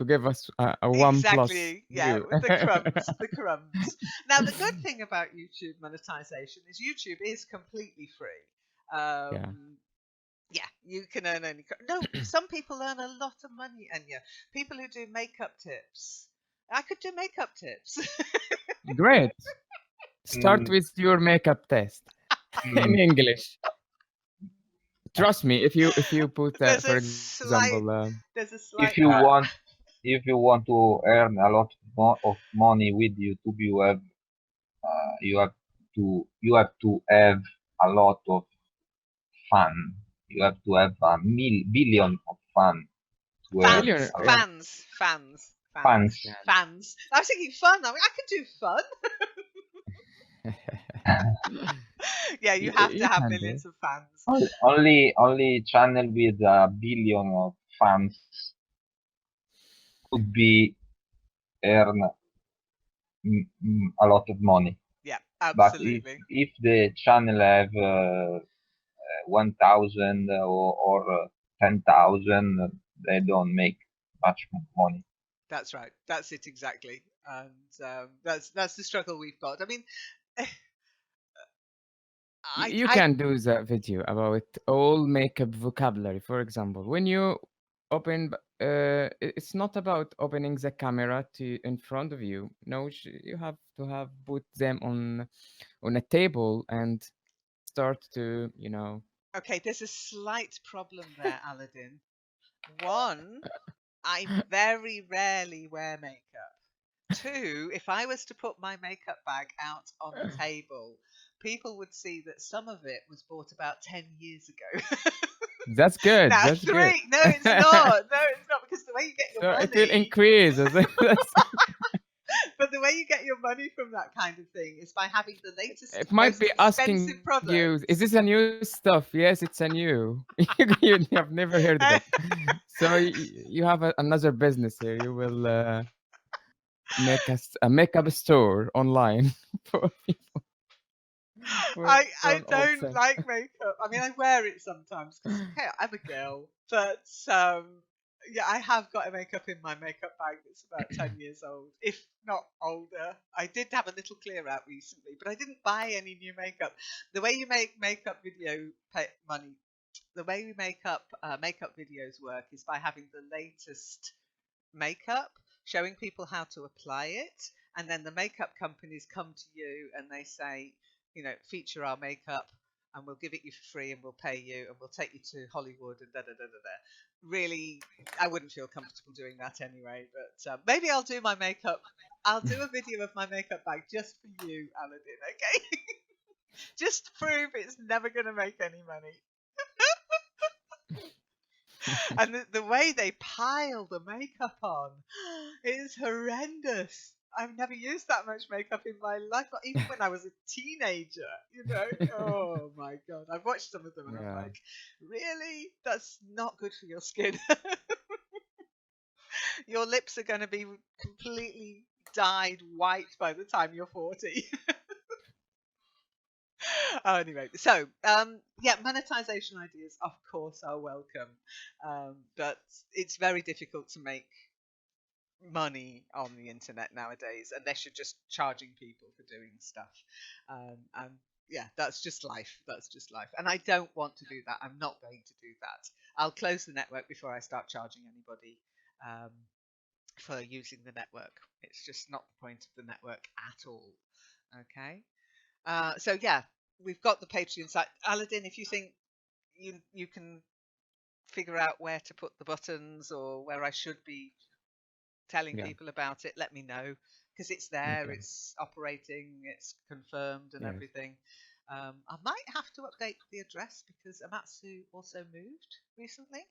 give us a 1+ Exactly. Yeah, view. with the crumbs, the crumbs. Now, the good thing about YouTube monetization is YouTube is completely free. Yeah. Yeah, you can earn any. No, some people earn a lot of money, Anya. People who do makeup tips. I could do makeup tips. Great. Start Mm, with your makeup test in mm. English. Trust me, if you put, There's for a example, slight. There's a If slight. you uh, want, if you want to earn a lot of money with YouTube, you have to have a lot of fun. You have to have a billion of fun to earn billion. Fans, a lot. Yeah. fans, fans, fans, Fans. Yeah. fans. I was thinking fun. I mean, I can do fun. Yeah, you have to You have can do. millions of fans. Only channel with a billion of fans could be earn a lot of money. Yeah, But absolutely. if the channel have 1,000 or 10,000, they don't make much money. That's right. That's it exactly. And that's the struggle we've got. I mean, You I can do the video about all makeup vocabulary. For example, when you open, it's not about opening the camera to in front of you. No, you have to have put them on a table and start to, okay. There's a slight problem there, Aladdin. One, I very rarely wear makeup. Two, if I was to put my makeup bag out on a table, people would see that some of it was bought about 10 years ago. That's good. Now, That's good. three, no, it's not. No, it's not because the way you get your So it will money, increase. but the way you get your money from that kind of thing is by having the latest, It might most be asking expensive you, is products. this a new stuff? Yes, it's a new. You have never heard of it. So you have another business here. You will make a makeup store online for people for I an old don't thing. like makeup. I mean, I wear it sometimes because hey, I'm a girl. But yeah, I have got a makeup in my makeup bag that's about 10 years old, if not older. I did have a little clear out recently, but I didn't buy any new makeup. The way you make makeup video money, the way we make up makeup videos work is by having the latest makeup, showing people how to apply it, and then the makeup companies come to you and they say, feature our makeup and we'll give it you for free and we'll pay you and we'll take you to Hollywood and da da da da da. Really, I wouldn't feel comfortable doing that anyway, but maybe I'll do my makeup. I'll do a video of my makeup bag just for you, Aladdin, okay? Just to prove it's never going to make any money. And the way they pile the makeup on is horrendous. I've never used that much makeup in my life, not even when I was a teenager. Oh my god. I've watched some of them and I'm Yeah. like, really? That's not good for your skin. Your lips are going to be completely dyed white by the time you're 40. Oh, anyway, so yeah, monetization ideas, of course, are welcome, but it's very difficult to make money on the internet nowadays unless you're just charging people for doing stuff. And yeah, that's just life. That's just life. And I don't want to do that. I'm not going to do that. I'll close the network before I start charging anybody um, for using the network. It's just not the point of the network at all. Okay. So yeah, we've got the Patreon site. Aladdin, if you think you can figure out where to put the buttons or where I should be telling Yeah. people about it, let me know, because it's there, Okay. it's operating, it's confirmed and Yes. everything. I might have to update the address because Amatsu also moved recently,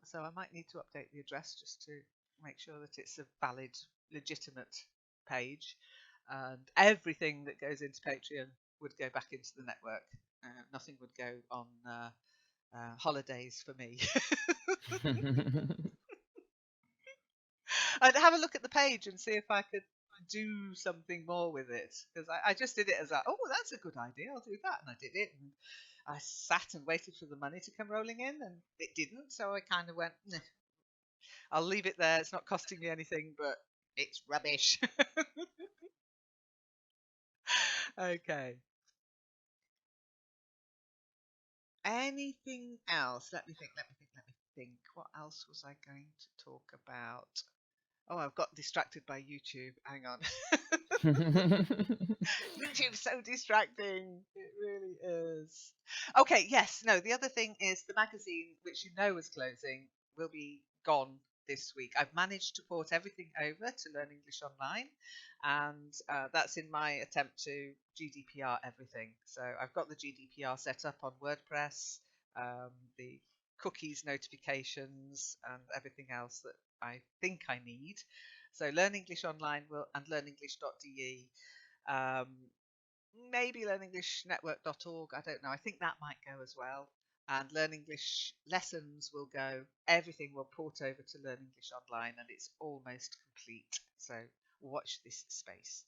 so I might need to update the address just to make sure that it's a valid, legitimate page, and everything that goes into Patreon would go back into the network. Nothing would go on holidays for me. I'd have a look at the page and see if I could do something more with it, because I just did it as a, oh, that's a good idea, I'll do that, and I did it, and I sat and waited for the money to come rolling in, and it didn't, so I kind of went, "Nah, I'll leave it there, it's not costing me anything, but it's rubbish." Okay. Anything else? Let me think, let me think, let me think. What else was I going to talk about? Oh, I've got distracted by YouTube. Hang on. YouTube's so distracting. It really is. Okay, yes. No, the other thing is the magazine, which you know is closing, will be gone this week. I've managed to port everything over to Learn English Online, and that's in my attempt to GDPR everything. So I've got the GDPR set up on WordPress, the cookies notifications, and everything else that I think I need. So Learn English Online will and learnenglish.de, um, maybe learnenglishnetwork.org. I don't know. I think that might go as well. And Learn English lessons will go. Everything will port over to Learn English Online, and it's almost complete. So watch this space.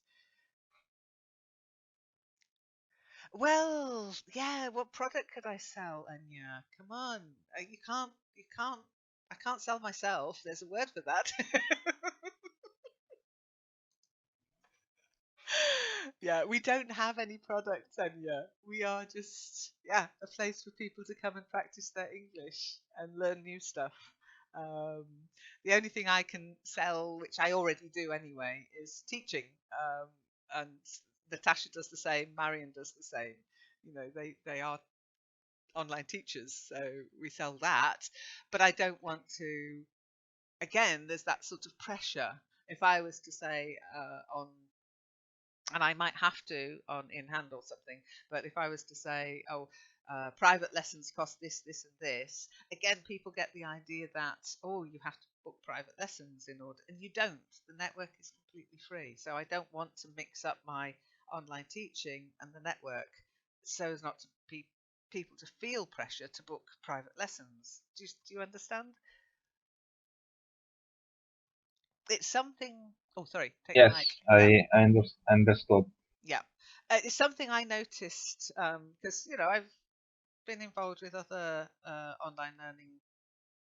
Well, yeah. What product could I sell, Anya? Come on, you can't. You can't. I can't sell myself. There's a word for that. Yeah, we don't have any products, Anya. We are just, yeah, a place for people to come and practice their English and learn new stuff. Um, the only thing I can sell, which I already do anyway, is teaching. And Natasha does the same, Marion does the same. You know, they are online teachers, so we sell that. But I don't want to, again, there's that sort of pressure. If I was to say on, and I might have to on in hand or something. But if I was to say, oh, private lessons cost this, this, and this, again, people get the idea that, oh, you have to book private lessons in order, and you don't. The network is completely free. So I don't want to mix up my online teaching and the network so as not to people to feel pressure to book private lessons. Do you understand? It's something. Oh, sorry, take the Yes, mic. Yeah. I understood. Yeah, it's something I noticed because I've been involved with other online learning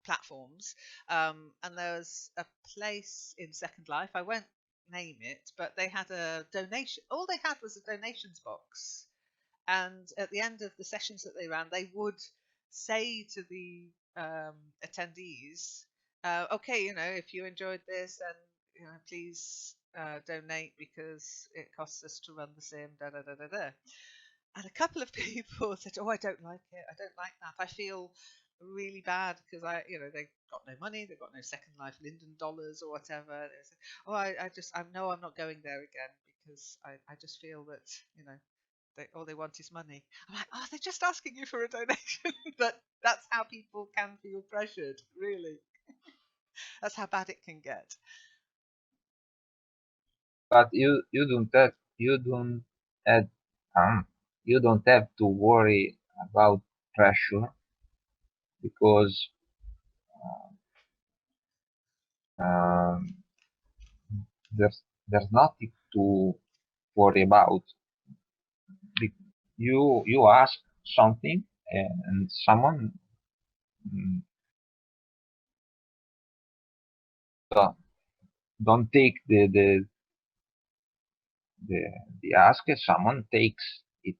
platforms, and there was a place in Second Life. I won't name it, but they had a donation. All they had was a donations box, and at the end of the sessions that they ran, they would say to the attendees, "Okay, if you enjoyed this, then please donate because it costs us to run the sim." Da da da da da. And a couple of people said, "Oh, I don't like it. I don't like that. I feel really bad because they've got no money, they've got no Second Life Linden dollars or whatever." They said, "Oh, I know I'm not going there again because I just feel that all they want is money." I'm like, oh, they're just asking you for a donation. But that's how people can feel pressured, really. That's how bad it can get. But have you don't have to worry about pressure because um, there's nothing to worry about. You ask something and someone mm, don't don't take the the ask. Someone takes it.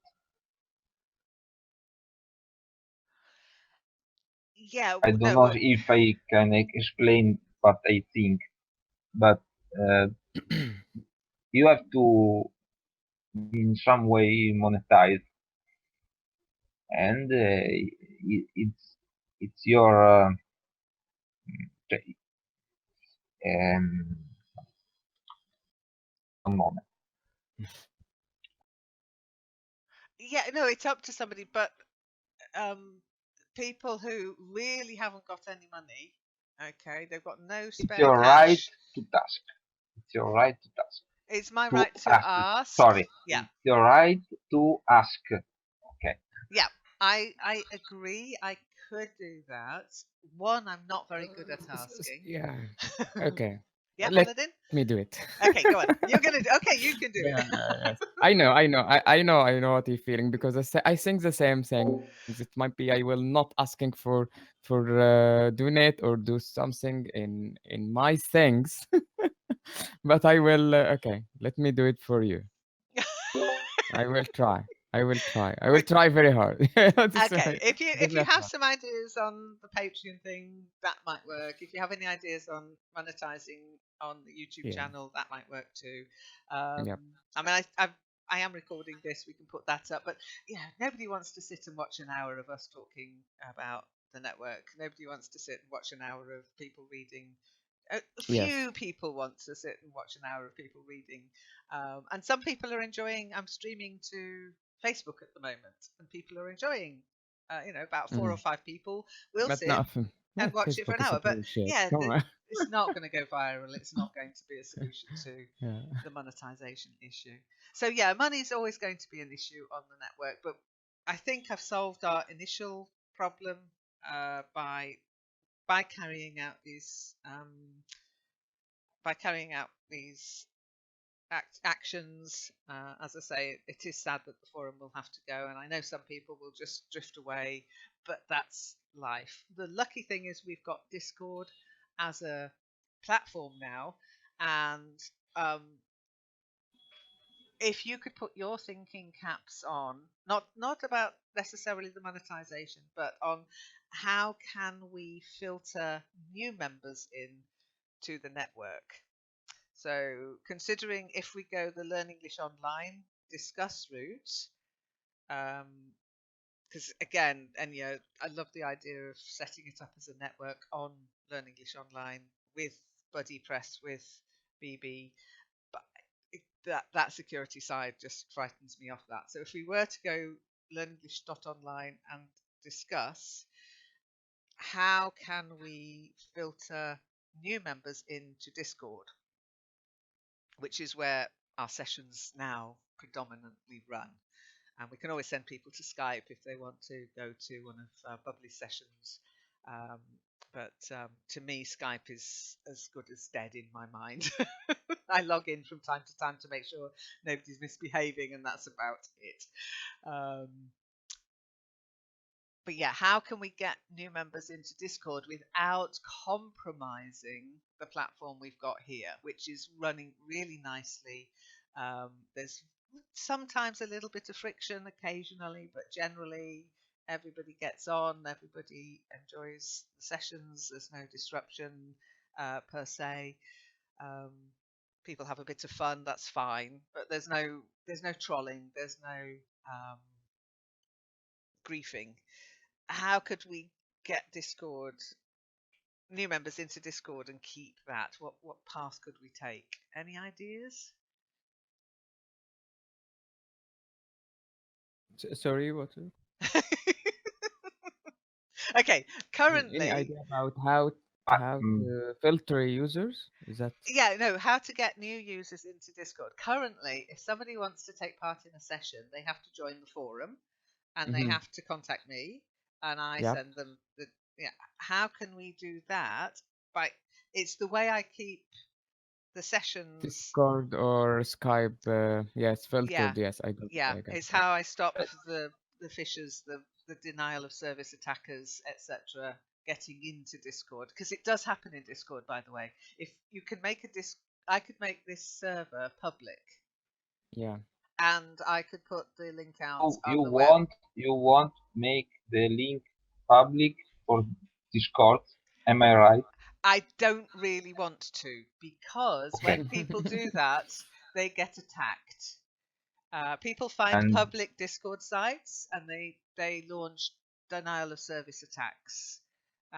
Yeah, I don't no, know well, if I can explain what I think, but uh, you have to in some way monetize, and it's your cioè, un nome. Yeah, no, it's up to somebody, but people who really haven't got any money, okay, they've got no It's spare your right cash. to task. It's your right to task. It's my To right to ask. ask. Sorry. Yeah, It's your right to ask. Okay. yeah, I agree. I could do that. One, I'm not very good at asking. Yeah. Okay. Yeah, Let Aladdin? me do it. Okay, go on. You're gonna do. Okay, you can do Yeah, it. yes. I know what you're feeling because I think the same things. It might be I will not asking for donate or do something in my things, but I will. Okay, let me do it for you. I will try. I will try. I will But try very hard. That's okay, right. if Give you me a have try. some ideas on the Patreon thing, that might work. If you have any ideas on monetizing on the YouTube Yeah. channel, that might work too. Yep. I mean, I am recording this. We can put that up, but yeah, nobody wants to sit and watch an hour of us talking about the network. Nobody wants to sit and watch an hour of people reading. A Yes. few people want to sit and watch an hour of people reading, and some people are enjoying. I'm streaming to Facebook at the moment, and people are enjoying. About 4 or 5 people will But sit no, and watch it for Facebook an is a hour. But bullshit. yeah, Come on. it's not going to go viral. It's not going to be a solution to Yeah. the monetization issue. So yeah, money is always going to be an issue on the network. But I think I've solved our initial problem by carrying out these actions. As I say, it is sad that the forum will have to go, and I know some people will just drift away, but that's life. The lucky thing is we've got Discord as a platform now, and um, if you could put your thinking caps on, not about necessarily the monetization, but on how can we filter new members in to the network. So, considering if we go the Learn English Online discuss route, because again, and I love the idea of setting it up as a network on Learn English Online with Buddy Press, with BB, but that security side just frightens me off that. So, if we were to go learnenglish.online and discuss, how can we filter new members into Discord, which is where our sessions now predominantly run. And we can always send people to Skype if they want to go to one of Bubbly's sessions. Um, but to me, Skype is as good as dead in my mind. I log in from time to time to make sure nobody's misbehaving, and that's about it. Um, but yeah, how can we get new members into Discord without compromising the platform we've got here, which is running really nicely? There's sometimes a little bit of friction occasionally, but generally everybody gets on, everybody enjoys the sessions. There's no disruption per se. Um, People have a bit of fun, that's fine, but there's no trolling, there's no griefing. How could we get new members into Discord and keep that? What path could we take? Any ideas? Sorry, what? Okay, Any currently, idea about how Mm, to filter users? Is that? yeah, no, how to get new users into Discord. Currently, if somebody wants to take part in a session, they have to join the forum and they Mm-hmm. have to contact me and I Yep. send them the yeah. How can we do that? By It's the way I keep the sessions. Discord or Skype? Yes, Yeah, filtered. Yes, I got it. yeah, I got it's it. how I stop But the fishers, the denial of service attackers, etc., getting into Discord, because it does happen in Discord. By the way, if you can make I could make this server public, yeah, and I could put the link out you on you the web. want you want make the link public for Discord? Am I right? I don't really want to, because Okay. when people do that, they get attacked. People find And public Discord sites and they launch denial of service attacks.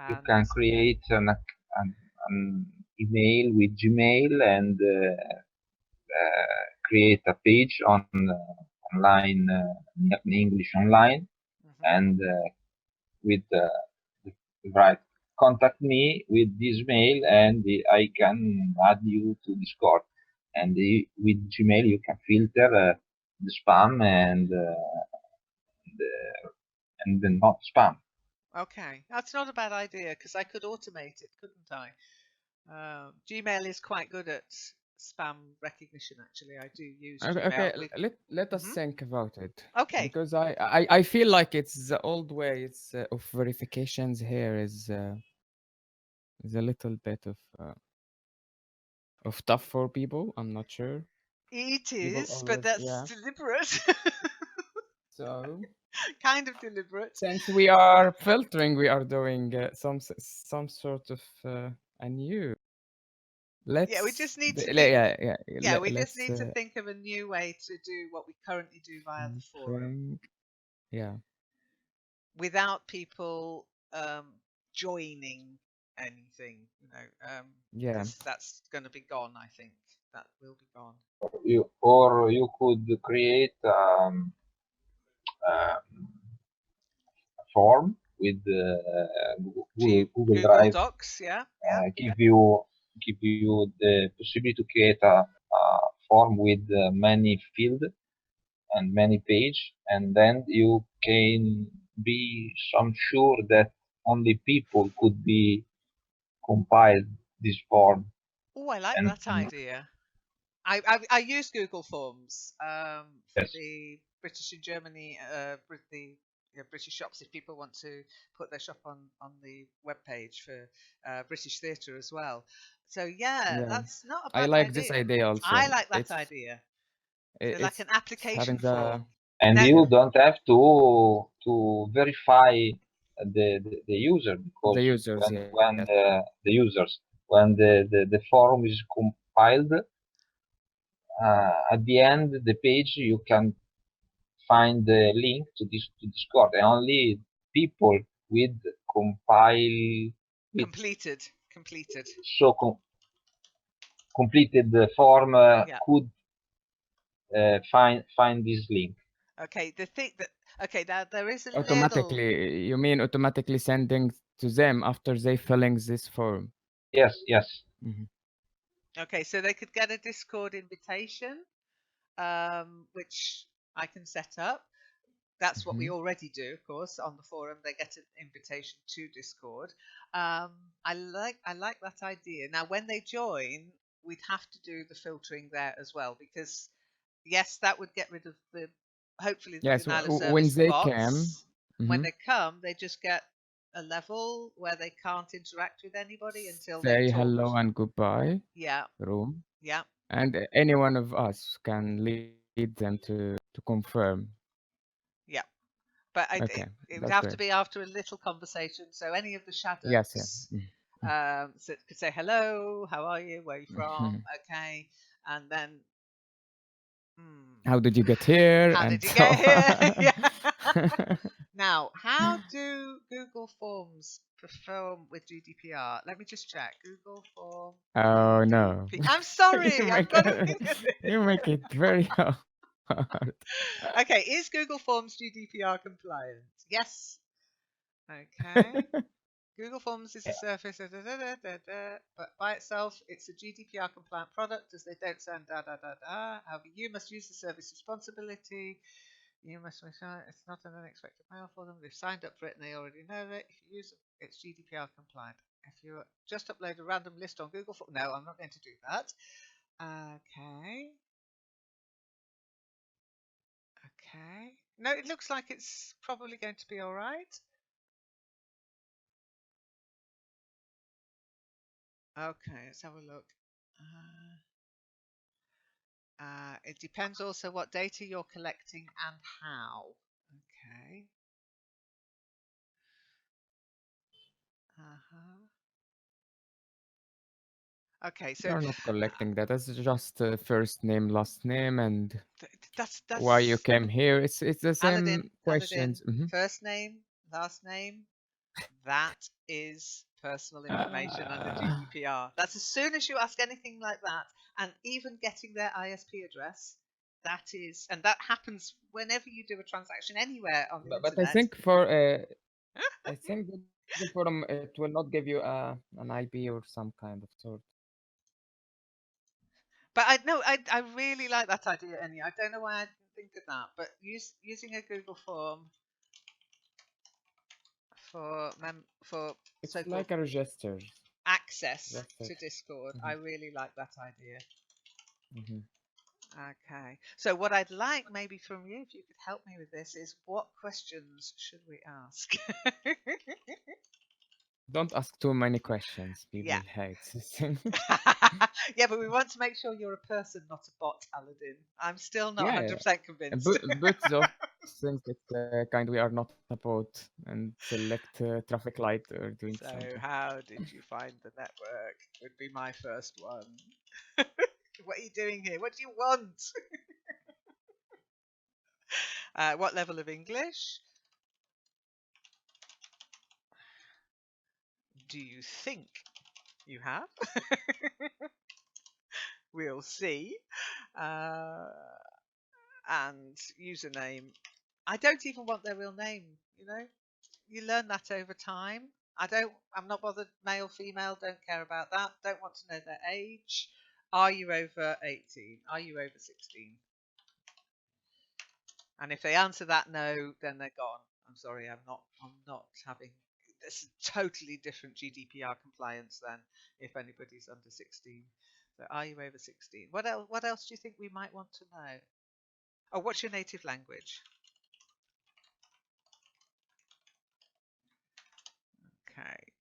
You And can create an email with Gmail and create a page on online in English online, mhm. and with right, contact me with this mail, and I can add you to Discord. And with Gmail you can filter the spam and the not spam. Okay, that's not a bad idea because I could automate it, couldn't I? Gmail is quite good at spam recognition. Actually, I do use Okay, Gmail. okay, let us Mhm. think about it, Okay, because I feel like it's the old way. It's of verifications here is a little bit of tough for people. I'm not sure. it People is, but always, that's yeah. deliberate, So kind of deliberate. since we are filtering, we are doing some sort of a new. Yeah, we just need to think. Yeah, yeah. Yeah, we just Let's need to think of a new way to do what we currently do via the forum think. Yeah, without people joining anything, yeah, because that's going to be gone. I think that will be gone. You could create um, a form with Google Google Drive, Docs, yeah, yeah. give you the possibility to create a form with many fields and many page, and then you can be some sure that only people could be compiled this form. Oh, I like And that idea. I use Google Forms for yes, the British and Germany, the British shops if people want to put their shop on the web page for British theatre as well. So yeah, yeah. that's not a I bad like this idea. idea I also. like that idea. So like It's an having application the, form. and Now, you yeah, don't have to verify the user, because the users, yes. when the users when the form is compiled, at the end the page you can find the link to this to Discord, and only people with compile with completed. so completed the form Yeah. could find this link. Okay. The thing that okay, now there is a little. Automatically, you mean automatically sending to them after they filling this form? Yes, yes, Mhm. Okay, so they could get a Discord invitation, which I can set up. That's what we Mhm. already do, of course, on the forum. They get an invitation to Discord. Um, I like that idea. Now, when they join, we'd have to do the filtering there as well because yes, that would get rid of the hopefully the Yes, denial of when service they came, bots. When mhm, they come, they just get a level where they can't interact with anybody until they've say talked. hello and goodbye Yeah, room, yeah, and any one of us can lead them to confirm. yeah. But Okay, it would that's have great. to be after a little conversation. So any of the Yes, yeah. shadows could say hello, how are you, where are you from, Mhm. okay, and then hmm, How did you get here? how did And you so get here? on. Yeah. Now, how do Google Forms perform with GDPR? Let me just check. Google Form Oh no. GDP. I'm You sorry, I've make got to it think of you this. make it very hard. Okay, is Google Forms GDPR compliant? Yes. Okay. Google Forms is a surface, but by itself, it's a GDPR compliant product as they don't send da da da da. However, you must use the service responsibility. You must make sure it's not an unexpected mail for them. They've signed up for it and they already know it. If you use it, it's GDPR compliant. If you just upload a random list on Google Forms, no, I'm not going to do that. Okay. Okay. No, it looks like it's probably going to be all right. Okay, let's have a look. It depends also what data you're collecting and how. Okay. Uh-huh. Okay, so You're not collecting that. That's just first name, last name, and that's why you came here. It's the Aladdin. same Aladdin. questions. Mhm. First name, last name, that is personal information under Uh, GDPR. That's as soon as you ask anything like that, and even getting their ISP address, that is, and that happens whenever you do a transaction anywhere on the but I internet. think for I think Google Forum it will not give you an IP or some kind of sort. But I know I really like that idea, Annie. I don't know why I didn't think of that, but using a Google form for It's so-called like a register. access That's it. to Discord, I Hmm. really like that idea. Hmm. Okay. So what I'd like maybe from you, if you could help me with this, is what questions should we ask? Don't ask too many questions. Yeah. People hate this thing. Yeah, but we want to make sure you're a person, not a bot, Aladdin. I'm still not Yeah, 100% convinced. but those things that kind we are not about and select traffic light or doing So, something. how did you find the network? Would be my first one. What are you doing here? What do you want? What level of English do you think you have? We'll see. Uh, and username. I don't even want their real name, you know? You learn that over time. I'm not bothered, male, female, don't care about that. Don't want to know their age. Are you over 18? Are you over 16? And if they answer that no, then they're gone. I'm sorry, I'm not having this is totally different GDPR compliance than if anybody's under 16. So are you over 16? What else do you think we might want to know? Oh, what's your native language? Okay.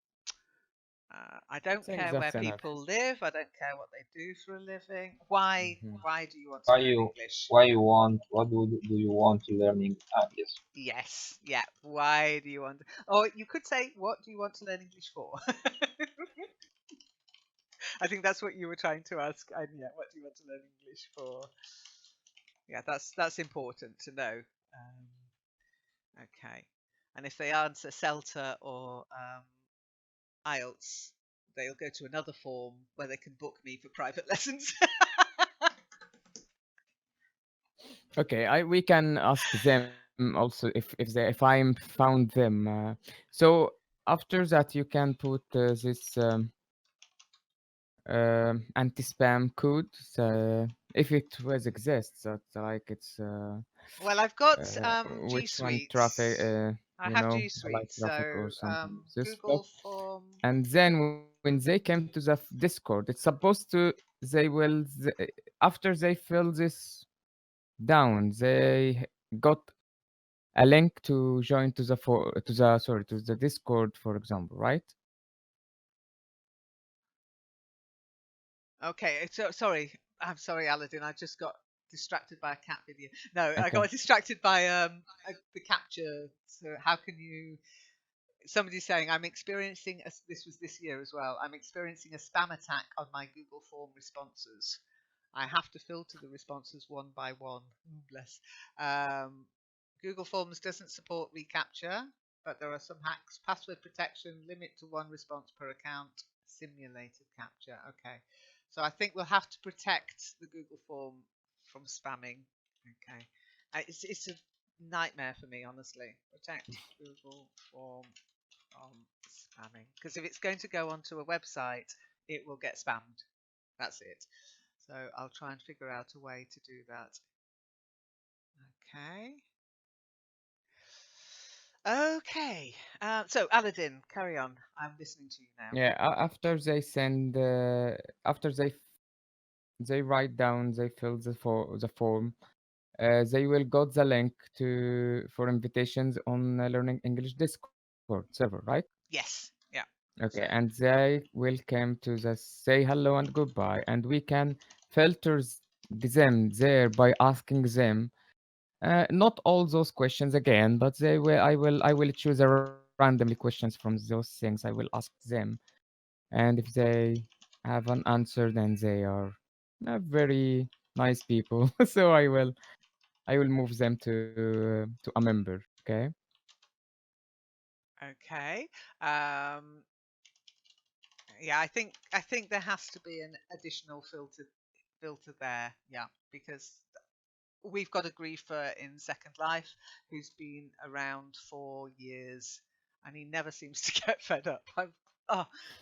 I I don't think care where that's enough. people live. I don't care what they do for a living. Why? Hmm. Why do you want to Why learn you English? why you want what do you want to learning? Yes. Yes. Yeah. Why do you want? Or you could say, what do you want to learn English for? I think that's what you were trying to ask, Anya. What do you want to learn English for? Yeah, that's important to know. Okay. And if they answer CELTA or IELTS, they'll go to another form where they can book me for private lessons. Okay, I we can ask them also if I found them. So after that, you can put this anti-spam code. If it was exists, that like it's Well, I've got G which one traffic, Suite. I you have know, G the light Suite. traffic or So something. This stuff. Google Form. And then when they came to the Discord, it's supposed to after they fill this down, they got a link to join to the to the Discord, for example, right? Okay, so sorry. I'm sorry, Aladdin. I just got distracted by a cat video. No, I Okay. got distracted by the capture. So how can you? Somebody's saying I'm experiencing. This was this year as well. I'm experiencing a spam attack on my Google Form responses. I have to filter the responses one by one. Bless. Um, Google Forms doesn't support reCAPTCHA, but there are some hacks. Password protection, limit to one response per account, simulated capture. Okay. So I think we'll have to protect the Google Form from spamming. Okay. It's a nightmare for me, honestly. Protect Google Form from spamming. Because if it's going to go onto a website, it will get spammed. That's it. So I'll try and figure out a way to do that. Okay. Okay. So Aladdin, carry on. I'm listening to you now. Yeah. After they send, after they write down, they fill the form. They will got the link to for invitations on Learning English Discord server, right? Yes. Yeah. Okay, So and they will come to the say hello and goodbye, and we can filter them there by asking them not all those questions again, but they will. I will choose a randomly questions from those things. I will ask them, and if they have an answer, then they are very nice people. So I will move them to a member. Okay. Okay. Um, yeah, I think there has to be an additional filter there. Yeah, because we've got a griefer in Second Life who's been around for years, and he never seems to get fed up.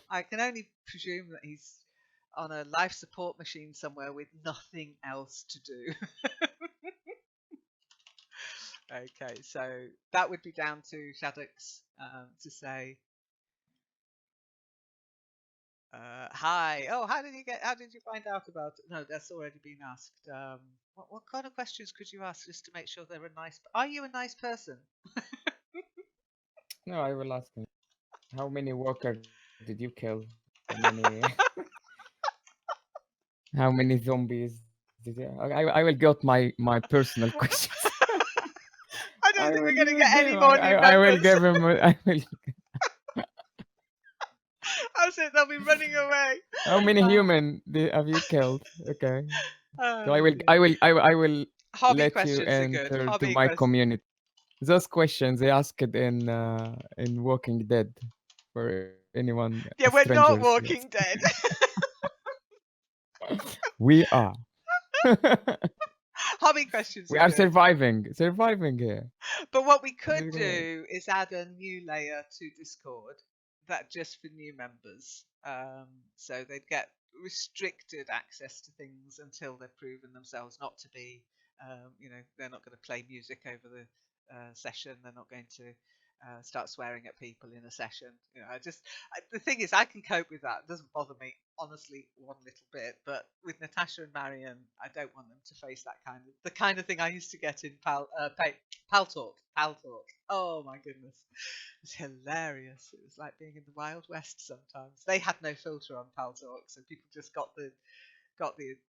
I can only presume that he's on a life support machine somewhere with nothing else to do. Okay, so that would be down to Shaddix to say, hi. Oh, how did you find out about it? No, that's already been asked. What kind of questions could you ask just to make sure they're a nice, are you a nice person? No, I will ask him. How many walker did you kill? How many how many zombies did you I will get my personal questions. I don't think we're going to get any Give more new I will members. give him I will That's it, they'll be running away. how many Uh, human have you killed? Okay. So oh dear. I will Hobby let you questions are good. enter to Hobby my questions. community. Those questions they asked in Walking Dead for anyone Yeah, we're strangers. not Yes, Walking Dead. we are. Hobby questions We are are good. surviving here. But what we This could is gonna- do is add a new layer to Discord that just for new members. So they'd get restricted access to things until they've proven themselves not to be. They're not going to play music over the session. They're not going to start swearing at people in a session. The thing is, I can cope with that. It doesn't bother me, honestly, one little bit. But with Natasha and Marion, I don't want them to face the kind of thing I used to get in Pal Talk. Pal Talk. Oh my goodness. It's hilarious. It was like being in the Wild West sometimes. They had no filter on Pal Talk, so people just got the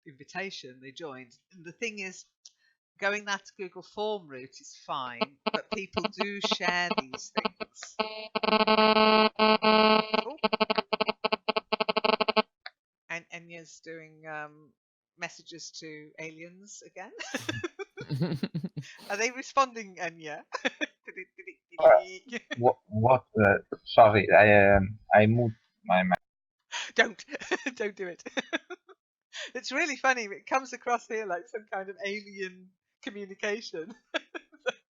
invitation, they joined. And the thing is, going that Google form route is fine, but people do share these things. Oh, and Enya's doing messages to aliens again. Are they responding, Enya? What? Sorry, I moved my mic. Don't don't do it. It's really funny. It comes across here like some kind of alien communication.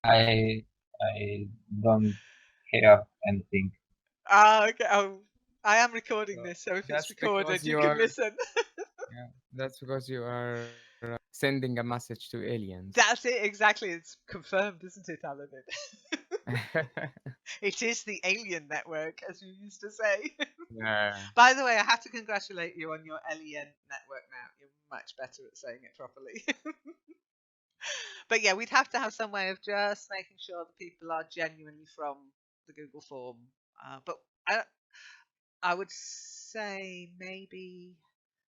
I I don't hear anything. Okay. Oh, I am recording Well, this, so if it's that's recorded, because you you can are listen. yeah, that's because you are sending a message to aliens. That's it, exactly. It's confirmed, isn't it, Aladdin? It is the alien network, as you used to say. Yeah. By the way, I have to congratulate you on your LEN network now. You're much better at saying it properly. But yeah, we'd have to have some way of just making sure that people are genuinely from the Google form. But I would say maybe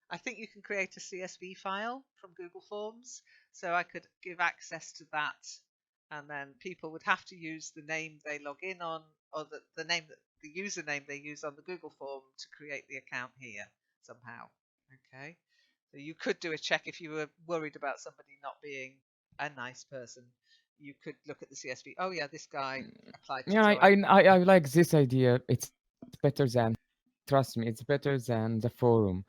I think you can create a CSV file from Google Forms, so I could give access to that, and then people would have to use the name they log in on, or the name that the username they use on the Google form to create the account here somehow. Okay, so you could do a check if you were worried about somebody not being a nice person. You could look at the CSV. Oh yeah, this guy applied to Yeah, join. I like this idea. It's better than trust me, it's better than the forum.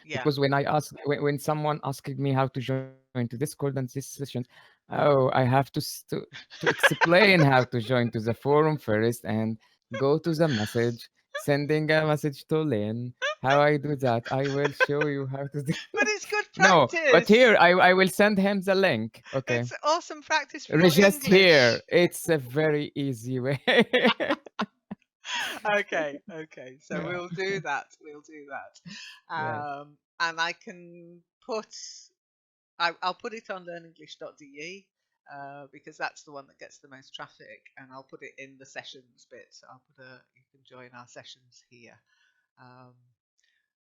Because Yeah, when someone asked me how to join to Discord and this session, oh, I have to explain how to join to the forum first and go to the message, sending a message to Lynn. How I do that? I will show you how to do. but it's good No, but practice. here I will send him the link. Okay, It's awesome practice for your just here. English. It's a very easy way. Okay. So Yeah, we'll do that. We'll do that. yes, And I can I'll put it on learnenglish.de because that's the one that gets the most traffic, and I'll put it in the sessions bit. So you can join our sessions here. Um,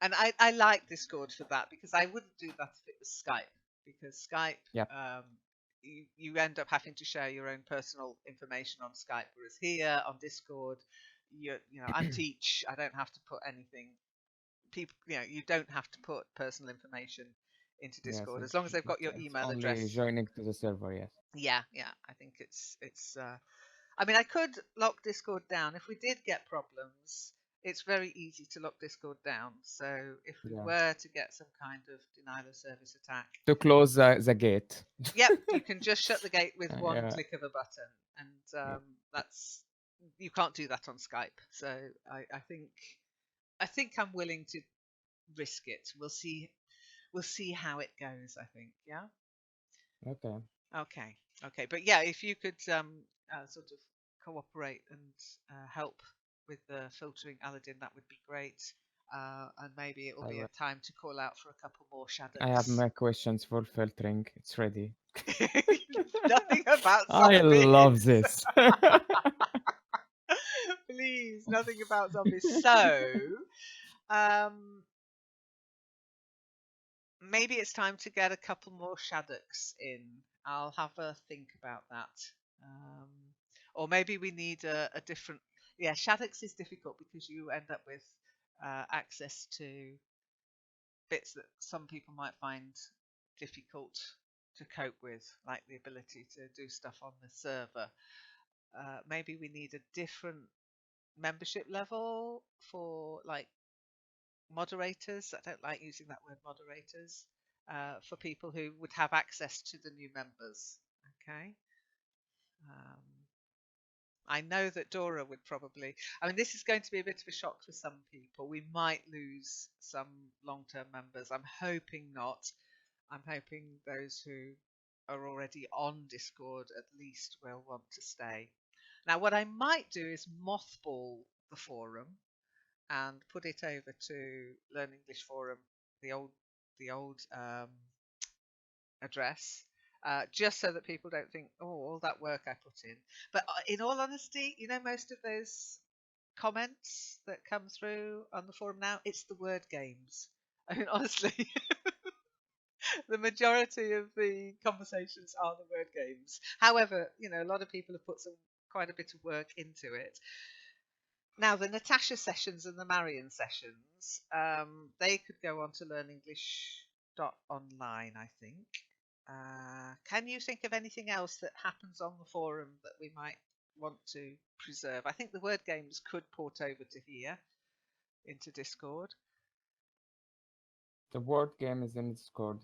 and I like Discord for that because I wouldn't do that if it was Skype, because Skype yep, you end up having to share your own personal information on Skype, whereas here on Discord, I'm Teach. I don't have to put anything. People, you don't have to put personal information into yes. Discord as long as they've got your It's email only address. joining to the server. Yes. Yeah. I think it's I mean, I could lock Discord down. If we did get problems, it's very easy to lock Discord down. So if we Yeah. were to get some kind of denial of service attack, To close the gate. yep, you can just shut the gate with one Yeah. click of a button, and Yeah. that's you can't do that on Skype. So I think I'm willing to risk it. We'll see. We'll see how it goes. I think. Yeah. Okay. Okay. Okay. But yeah, if you could sort of cooperate and help with the filtering Aladdin, that would be great. And maybe it will I be a will. time to call out for a couple more I have shadows. my questions for filtering. It's ready. Nothing about I zombies. love this. Please, nothing about zombies. So, um, maybe it's time to get a couple more Shaddocks in. I'll have a think about that. Um, or maybe we need a different. Yeah, Shaddocks is difficult because you end up with access to bits that some people might find difficult to cope with, like the ability to do stuff on the server. Maybe we need a different membership level for like moderators. I don't like using that word moderators for people who would have access to the new members. Okay. Um, I know that Dora would probably. I mean, this is going to be a bit of a shock for some people. We might lose some long term members. I'm hoping not. I'm hoping those who are already on Discord at least will want to stay. Now, what I might do is mothball the forum and put it over to Learn English Forum, the old address, just so that people don't think, oh, all that work I put in. But in all honesty, most of those comments that come through on the forum now, it's the word games. I mean, honestly, the majority of the conversations are the word games. However, a lot of people have put quite a bit of work into it. Now, the Natasha sessions and the Marion sessions, they could go on to learnenglish.online, I think. Can you think of anything else that happens on the forum that we might want to preserve? I think the word games could port over to here, into Discord. The word game is in Discord.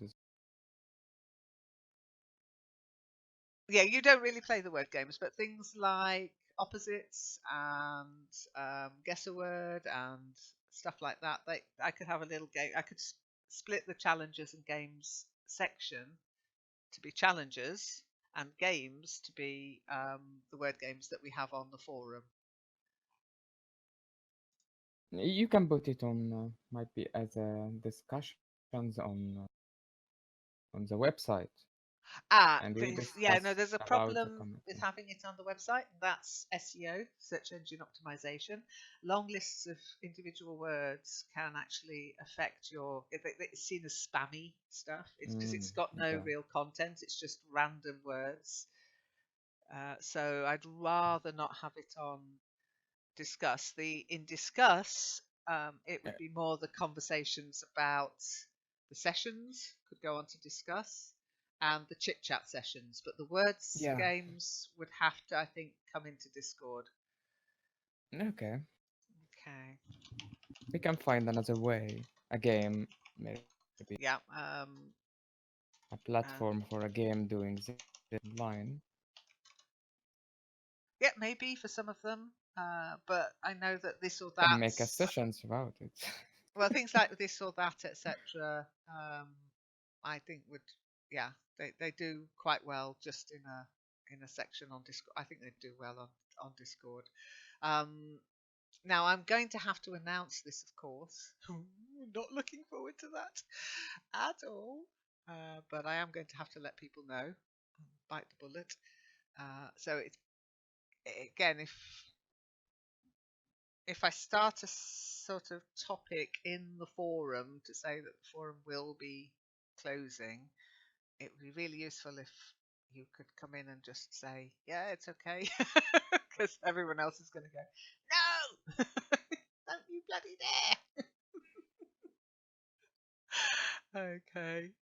Yeah, you don't really play the word games, but things like opposites and guess a word and stuff like that. I could have a little game. I could split the challenges and games section to be challenges and games to be the word games that we have on the forum. You can put it on, might be as discussions on the website, and we'll Yeah, no, discuss there's a about the problem with commenting. having it on the website, and that's SEO, search engine optimization. Long lists of individual words can actually affect it's seen as spammy stuff. It's because it's got no Okay. real content, it's just random words. So I'd rather not have it on discuss. In discuss, it would be more the conversations about the sessions could go on to discuss and the chit chat sessions, but the words Yeah. games would have to, I think, come into Discord. Okay. Okay. We can find another way. A game, maybe Yeah. a platform for a game doing this online. Yeah, maybe for some of them. But I know that this or Can that. make a sessions about it. Well, things like this or that, etc. I think would, yeah, they do quite well just in a section on Discord. I think they do well on Discord. Um, Now I'm going to have to announce this, of course. Not looking forward to that at all. But I am going to have to let people know. Bite the bullet. So it's again, if I start a sort of topic in the forum to say that the forum will be closing, it would be really useful if you could come in and just say, yeah, it's okay, because everyone else is going to go, no, don't you bloody dare. Okay.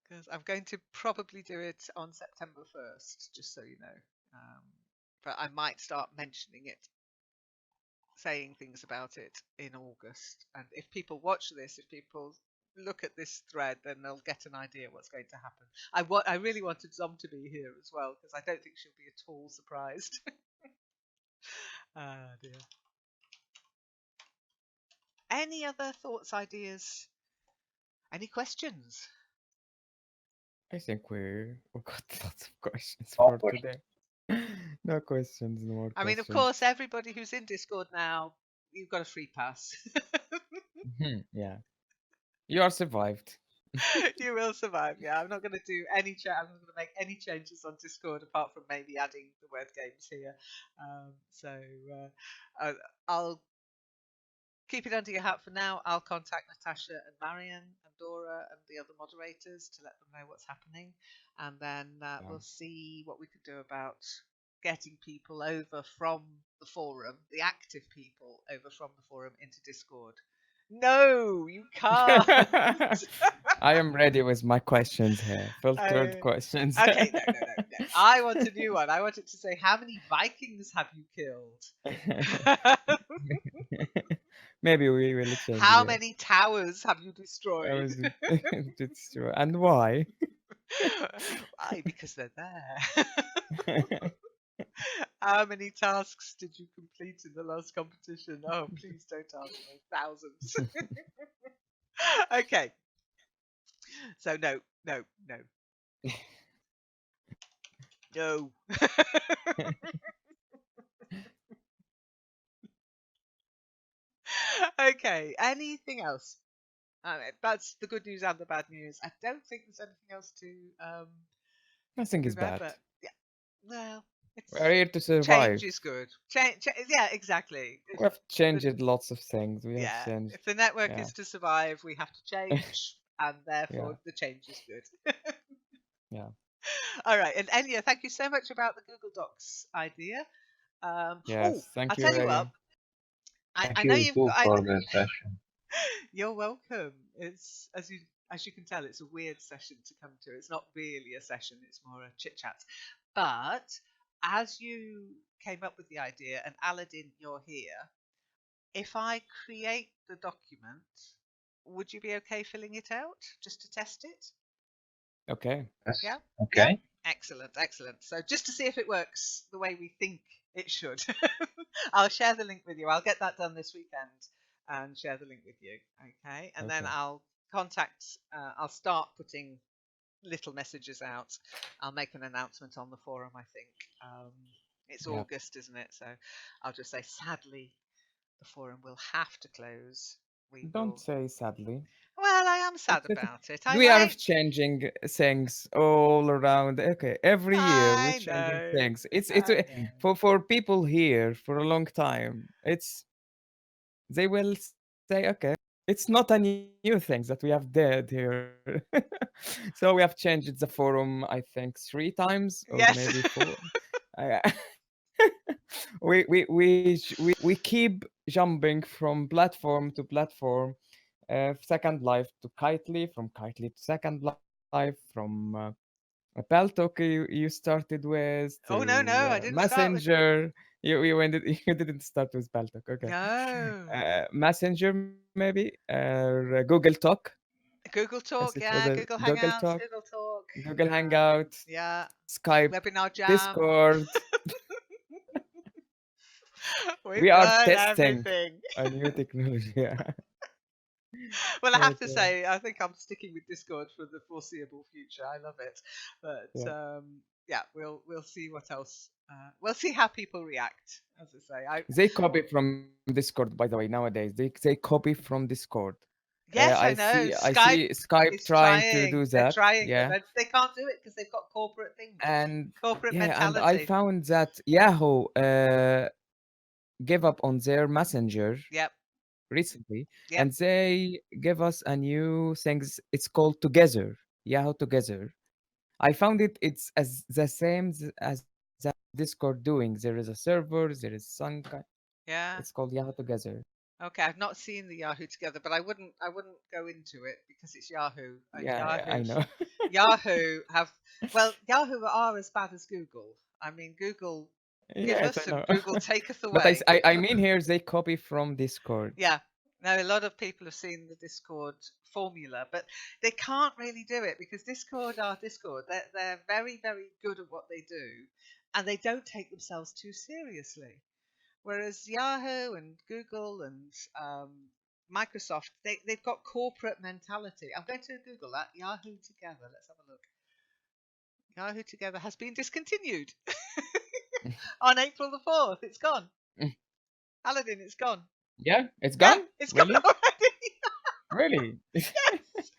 because I'm going to probably do it on September 1st, just so you know. Um, but I might start mentioning it, saying things about it in August. And if people watch this, if people look at this thread, then they'll get an idea what's going to happen. I really wanted Zom to be here as well because I don't think she'll be at all surprised. Ah, dear. Any other thoughts, ideas? Any questions? I think we got lots of questions Of for course. today. No questions, no more I mean, of questions. course, everybody who's in Discord now, you've got a free pass. Yeah. You are survived. You will survive. Yeah, I'm not going to do any I'm not going to make any changes on Discord apart from maybe adding the word games here. I'll keep it under your hat for now. I'll contact Natasha and Marion and Dora and the other moderators to let them know what's happening, and then Yeah. we'll see what we can do about getting people over from the forum, the active people over from the forum into Discord. No, you can't. I am ready with my questions here. Filtered I- questions. Okay, no. I want a new one. I want it to say, how many Vikings have you killed? Maybe we will change How it. many towers have you I destroyed? was, it's true. And why? Why? Because they're there. How many tasks did you complete in the last competition? Oh, please don't ask me. Thousands. Okay. So no. No. Okay. Anything else? That's the good news and the bad news. I don't think there's anything else to Nothing is bad. remember. Yeah. Well, We are here to change survive. is good. Yeah, exactly. We have changed lots of things. We have Yeah. changed. If the network Yeah. is to survive, we have to change, and therefore Yeah. the change is good. Yeah. All right. And Enya, thank you so much about the Google Docs idea. Oh, Yes. I'll Thank you, tell you what. Regan. I Thank know you you've too got. for the session. You're welcome. It's as you can tell, it's a weird session to come to. It's not really a session; it's more a chit chat. But as you came up with the idea, and Aladdin, you're here. If I create the document, would you be okay filling it out just to test it? Okay. Yes. Yeah. Okay. Excellent. So just to see if it works the way we think it should, I'll share the link with you. I'll get that done this weekend and share the link with you. Okay. And then Okay. I'll I'll start putting little messages out. I'll make an announcement on the forum, I think. It's Yeah. August, isn't it? So I'll just say, sadly, the forum will have to close. We Don't will. say sadly. Well, I am sad It's, about it. I we are like. changing things all around. Okay, every year we're I changing know. things. It's I know. for people here for a long time. They will say, okay, it's not a new thing that we have did here. So we have changed the forum, I think, 3 times or maybe Yes. 4. I- we keep jumping from platform to platform. Second Life to Kitely, from Kitely to Second Life, from Paltalk you started with Oh no, to no, I didn't start with. Messenger. You ended, you didn't start with Paltalk. Okay. No. Messenger maybe, Google Talk. Google Yes, it Talk, was yeah, a Google Google Hangouts, Talk, Google Talk, Google Hangout, yeah, Skype, Webinar Jam. Discord. We We've are done testing everything. a new technology. Yeah. Well, I have to Okay. say, I think I'm sticking with Discord for the foreseeable future. I love it, but Yeah. yeah, we'll see what else. We'll see how people react. As I say, They copy from Discord, by the way. Nowadays, they copy from Discord. yes, I know. I see Skype Skype is trying to trying. do They're that. trying, but Yeah. they can't do it because they've got corporate things, And corporate yeah, and I mentality. found that Yahoo gave up on their messenger Yep, recently, yep, and they give us a new thing. It's called Together. Yahoo Together. I found it's as the same as that Discord doing. There is a server, there is some kind. It's yeah. called Yahoo Together. Okay, I've not seen the Yahoo together, but I wouldn't go into it because it's Yahoo and Yeah, I Yahoo. know. Yahoo have, well, Yahoo are as bad as Google. I mean, Google give Yes, I us and know. Google taketh But away. I mean here they copy from Discord. Yeah. Now, a lot of people have seen the Discord formula, but they can't really do it because Discord are Discord. They're very, very good at what they do, and they don't take themselves too seriously. Whereas Yahoo and Google and Microsoft, they've got corporate mentality. I'm going to Google that. Yahoo Together. Let's have a look. Yahoo Together has been discontinued on April the 4th. It's gone. Aladdin, it's gone. Yeah, it's Yeah, gone? it's gone Really? already. Really? Yes.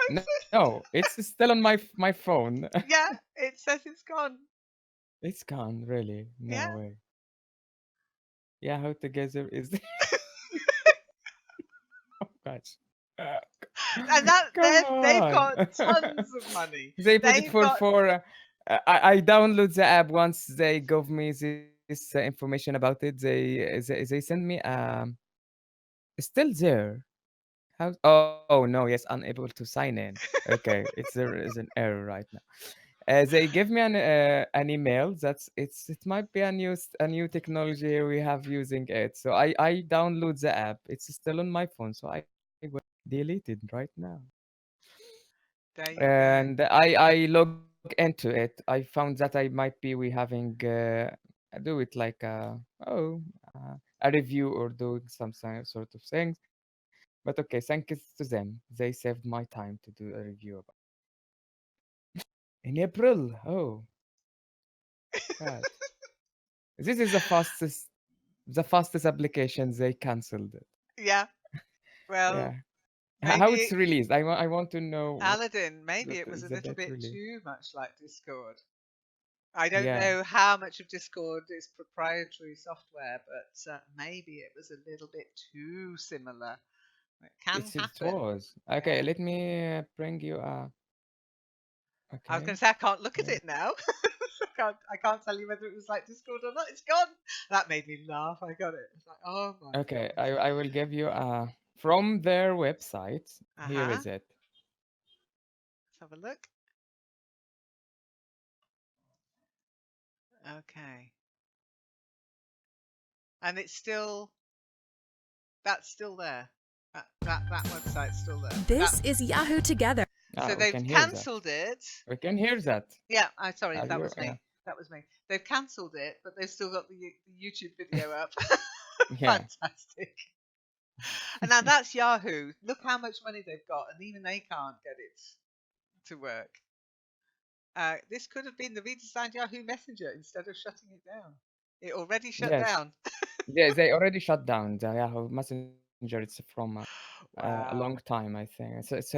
I'm No, it's still on my phone. yeah, it says it's gone. It's gone, really? Yeah. No way. Yeah, how together is oh gosh. And that Come they've on. got tons of money. They put it They've got I download the app once they give me this information about it. They send me still there. How? Oh no, yes, unable to sign in. Okay, there is an error right now. They give me an email that's it might be a new technology we have using it. So I download the app. It's still on my phone, so I will delete it right now. there you go. And I log into it. I found that I might be we having do it like oh a review or doing some sort of things. But okay, thank you to them. They saved my time to do a review about in April. Oh God, this is the fastest application. They cancelled it. Yeah. Well, Yeah. How it's maybe released? I want to know what Aladdin, maybe it was a the little date bit release. too much like Discord. I don't Yeah, know how much of Discord is proprietary software, but maybe it was a little bit too similar. It can it happen. was. Okay, Yeah. let me bring you I was going okay. to say I can't look at Yeah. it now. I can't tell you whether it was like Discord or not. It's gone. That made me laugh. I got it. It's like, oh my Okay, god. I will give you from their website. Uh Here huh. is it. Let's have a look. Okay. And it's still that's still there. That website's still there. This is Yahoo Together. Ah, So we they've can hear that. cancelled it. We can hear that. Yeah, I'm sorry, that You was yeah. me. That was me. They've cancelled it, but they've still got the YouTube video up. Yeah. Fantastic. And now that's Yahoo. Look how much money they've got, and even they can't get it to work. This could have been the redesigned Yahoo Messenger instead of shutting it down. It already shut Yes. down. Yeah, they already shut down the Yahoo Messenger. It's from a long Wow. time, I think. It's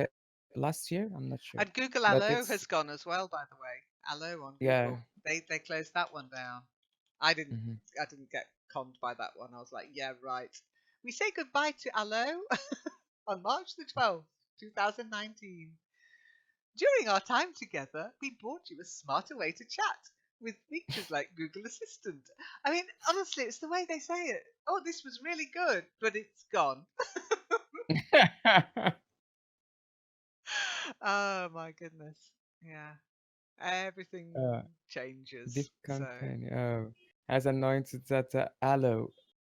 last year. I'm not sure, And Google but Allo it's has gone as well, by the way. Allo on yeah. Google. They closed that one down. I didn't Mhm. I didn't get conned by that one. I was like, yeah, right. We say goodbye to Allo on March the 12th, 2019. During our time together, we brought you a smarter way to chat with features like Google Assistant. I mean, honestly, it's the way they say it. Oh, this was really good, but it's gone. Oh my goodness. Yeah. Everything uh, changes. So, discontinue. Oh, has announced that Allo,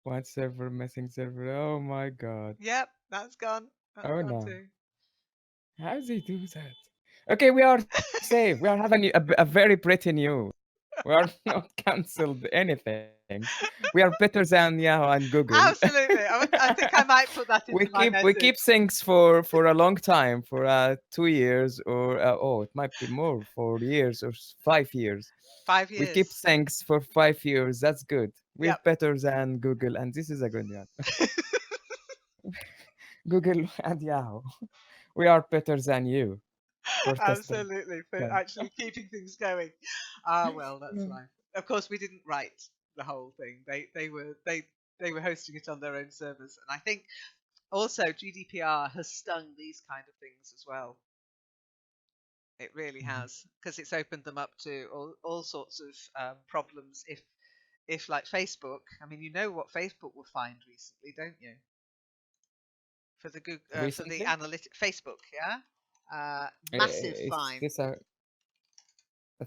one server missing server. Oh my God. yep, that's gone. That's Oh gone no. too. How do they do that? Okay, we are safe. We are having a very pretty news. We are not cancelled anything. We are better than Yahoo and Google. Absolutely. I think I might put that into my We keep message. things for a long time, for 2 years or oh, it might be more, 4 years or 5 years. Five We keep years. things for 5 years. That's good. We're Yep. better than Google, and this is a good one. Google and Yahoo. We are better than you for testing. Absolutely. For Okay. actually keeping things going. Ah, well, that's Mm. life. Of course, we didn't write the whole thing. They were hosting it on their own servers, and I think also GDPR has stung these kind of things as well. It really Mhm. has, because it's opened them up to all sorts of problems. If like Facebook, I mean, you know what Facebook were fined recently, don't you? For the Google, for the Recently? analytic Facebook, yeah. Massive Is fine. this a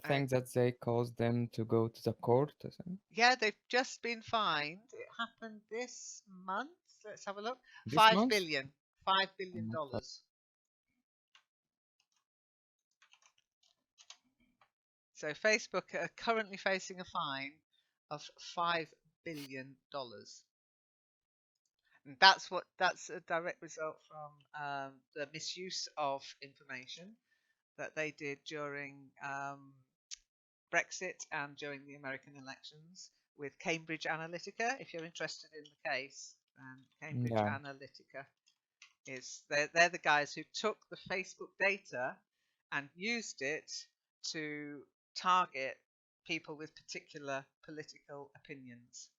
thing that they caused them to go to the court or something? Yeah, they've just been fined. It happened this month. Let's have a look. This $5 month? billion. $5 billion. So Facebook are currently facing a fine of $5 billion. And that's a direct result from the misuse of information that they did during Brexit and during the American elections with Cambridge Analytica. If you're interested in the case, Cambridge Analytica they're the guys who took the Facebook data and used it to target people with particular political opinions.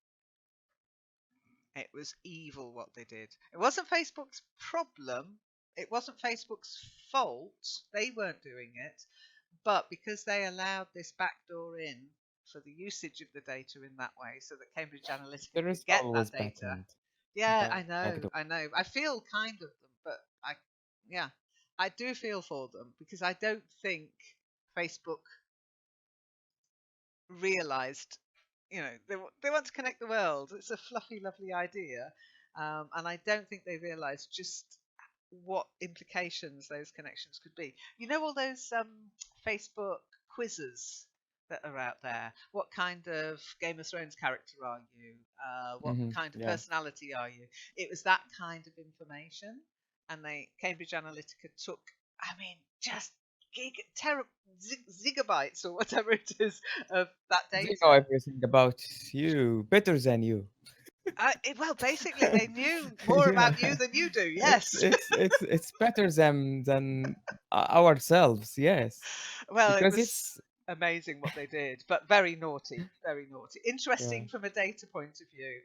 It was evil what they did. It wasn't Facebook's problem. It wasn't Facebook's fault. They weren't doing it. But because they allowed this backdoor in for the usage of the data in that way, so that Cambridge Analytica could get that data. Yeah, I know. I feel kind of them, but I do feel for them because I don't think Facebook realized, they want to connect the world. It's a fluffy, lovely idea, and I don't think they realized just what implications those connections could be. All those Facebook quizzes that are out there. What kind of Game of Thrones character are you? What kind of personality are you? It was that kind of information, and Cambridge Analytica took, just gigabytes or whatever it is of that data. They know everything about you, better than you. Well, basically, they knew more about you than you do. Yes, it's better than ourselves. Yes. Well, because it was amazing what they did, but very naughty, very naughty. Interesting from a data point of view,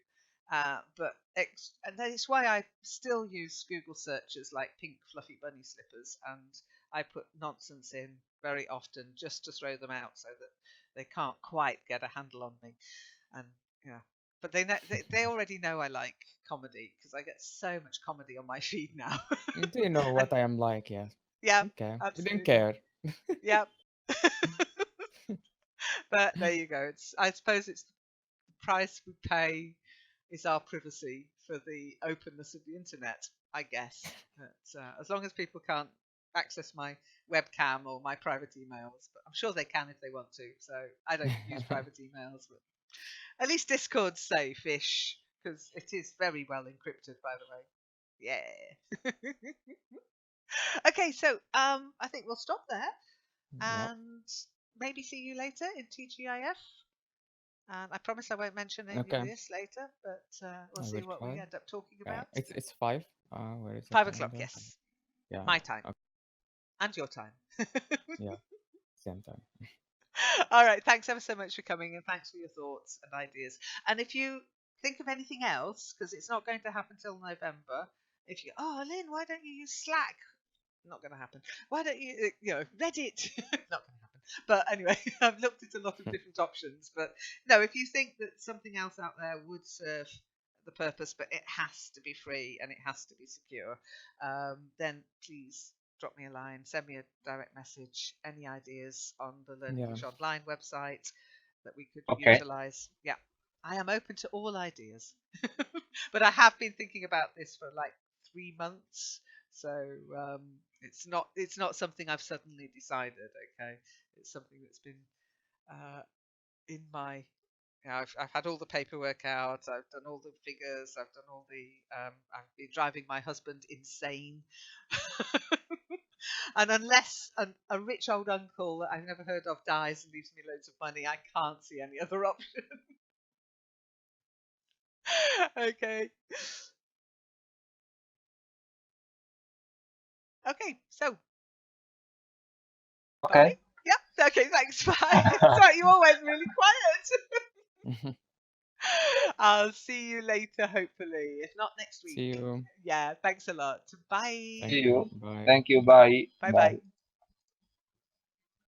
and that is why I still use Google searches like pink fluffy bunny slippers, and I put nonsense in very often just to throw them out so that they can't quite get a handle on me, and But they already know I like comedy because I get so much comedy on my feed now. Do you know what I am like? Yeah. Yeah. Okay. Absolutely. You didn't care. Yeah. But there you go. I suppose it's the price we pay is our privacy for the openness of the internet, I guess. But as long as people can't access my webcam or my private emails, but I'm sure they can if they want to. So I don't use private emails, but at least Discord's safe-ish because it is very well encrypted, by the way. Yeah. Okay, so I think we'll stop there and maybe see you later in TGIF. And I promise I won't mention any of this later, but we'll see what we end up talking about. It's 5. Where is it? 5 o'clock, yes. Yeah. My time. Okay. And your time. Yeah, same time. All right, thanks ever so much for coming, and thanks for your thoughts and ideas. And if you think of anything else, because it's not going to happen till November, if you, Lynn, why don't you use Slack? Not going to happen. Why don't you, Reddit? Not going to happen. But anyway, I've looked at a lot of different options. But no, if you think that something else out there would serve the purpose, but it has to be free and it has to be secure, then please drop me a line, send me a direct message, any ideas on the Learn English Online website that we could utilize. Yeah, I am open to all ideas. But I have been thinking about this for like 3 months. So it's not something I've suddenly decided. Okay, it's something that's been in my. I've had all the paperwork out. I've done all the figures. I've done all the. I've been driving my husband insane. And unless a rich old uncle that I've never heard of dies and leaves me loads of money, I can't see any other option. Okay. Okay, so. Okay. Bye. Yep. Okay, thanks. Bye. Sorry, you all went really quiet. I'll see you later, hopefully. If not next week. See you. Yeah, thanks a lot. Bye. See you. Bye. Thank you. Bye. Bye.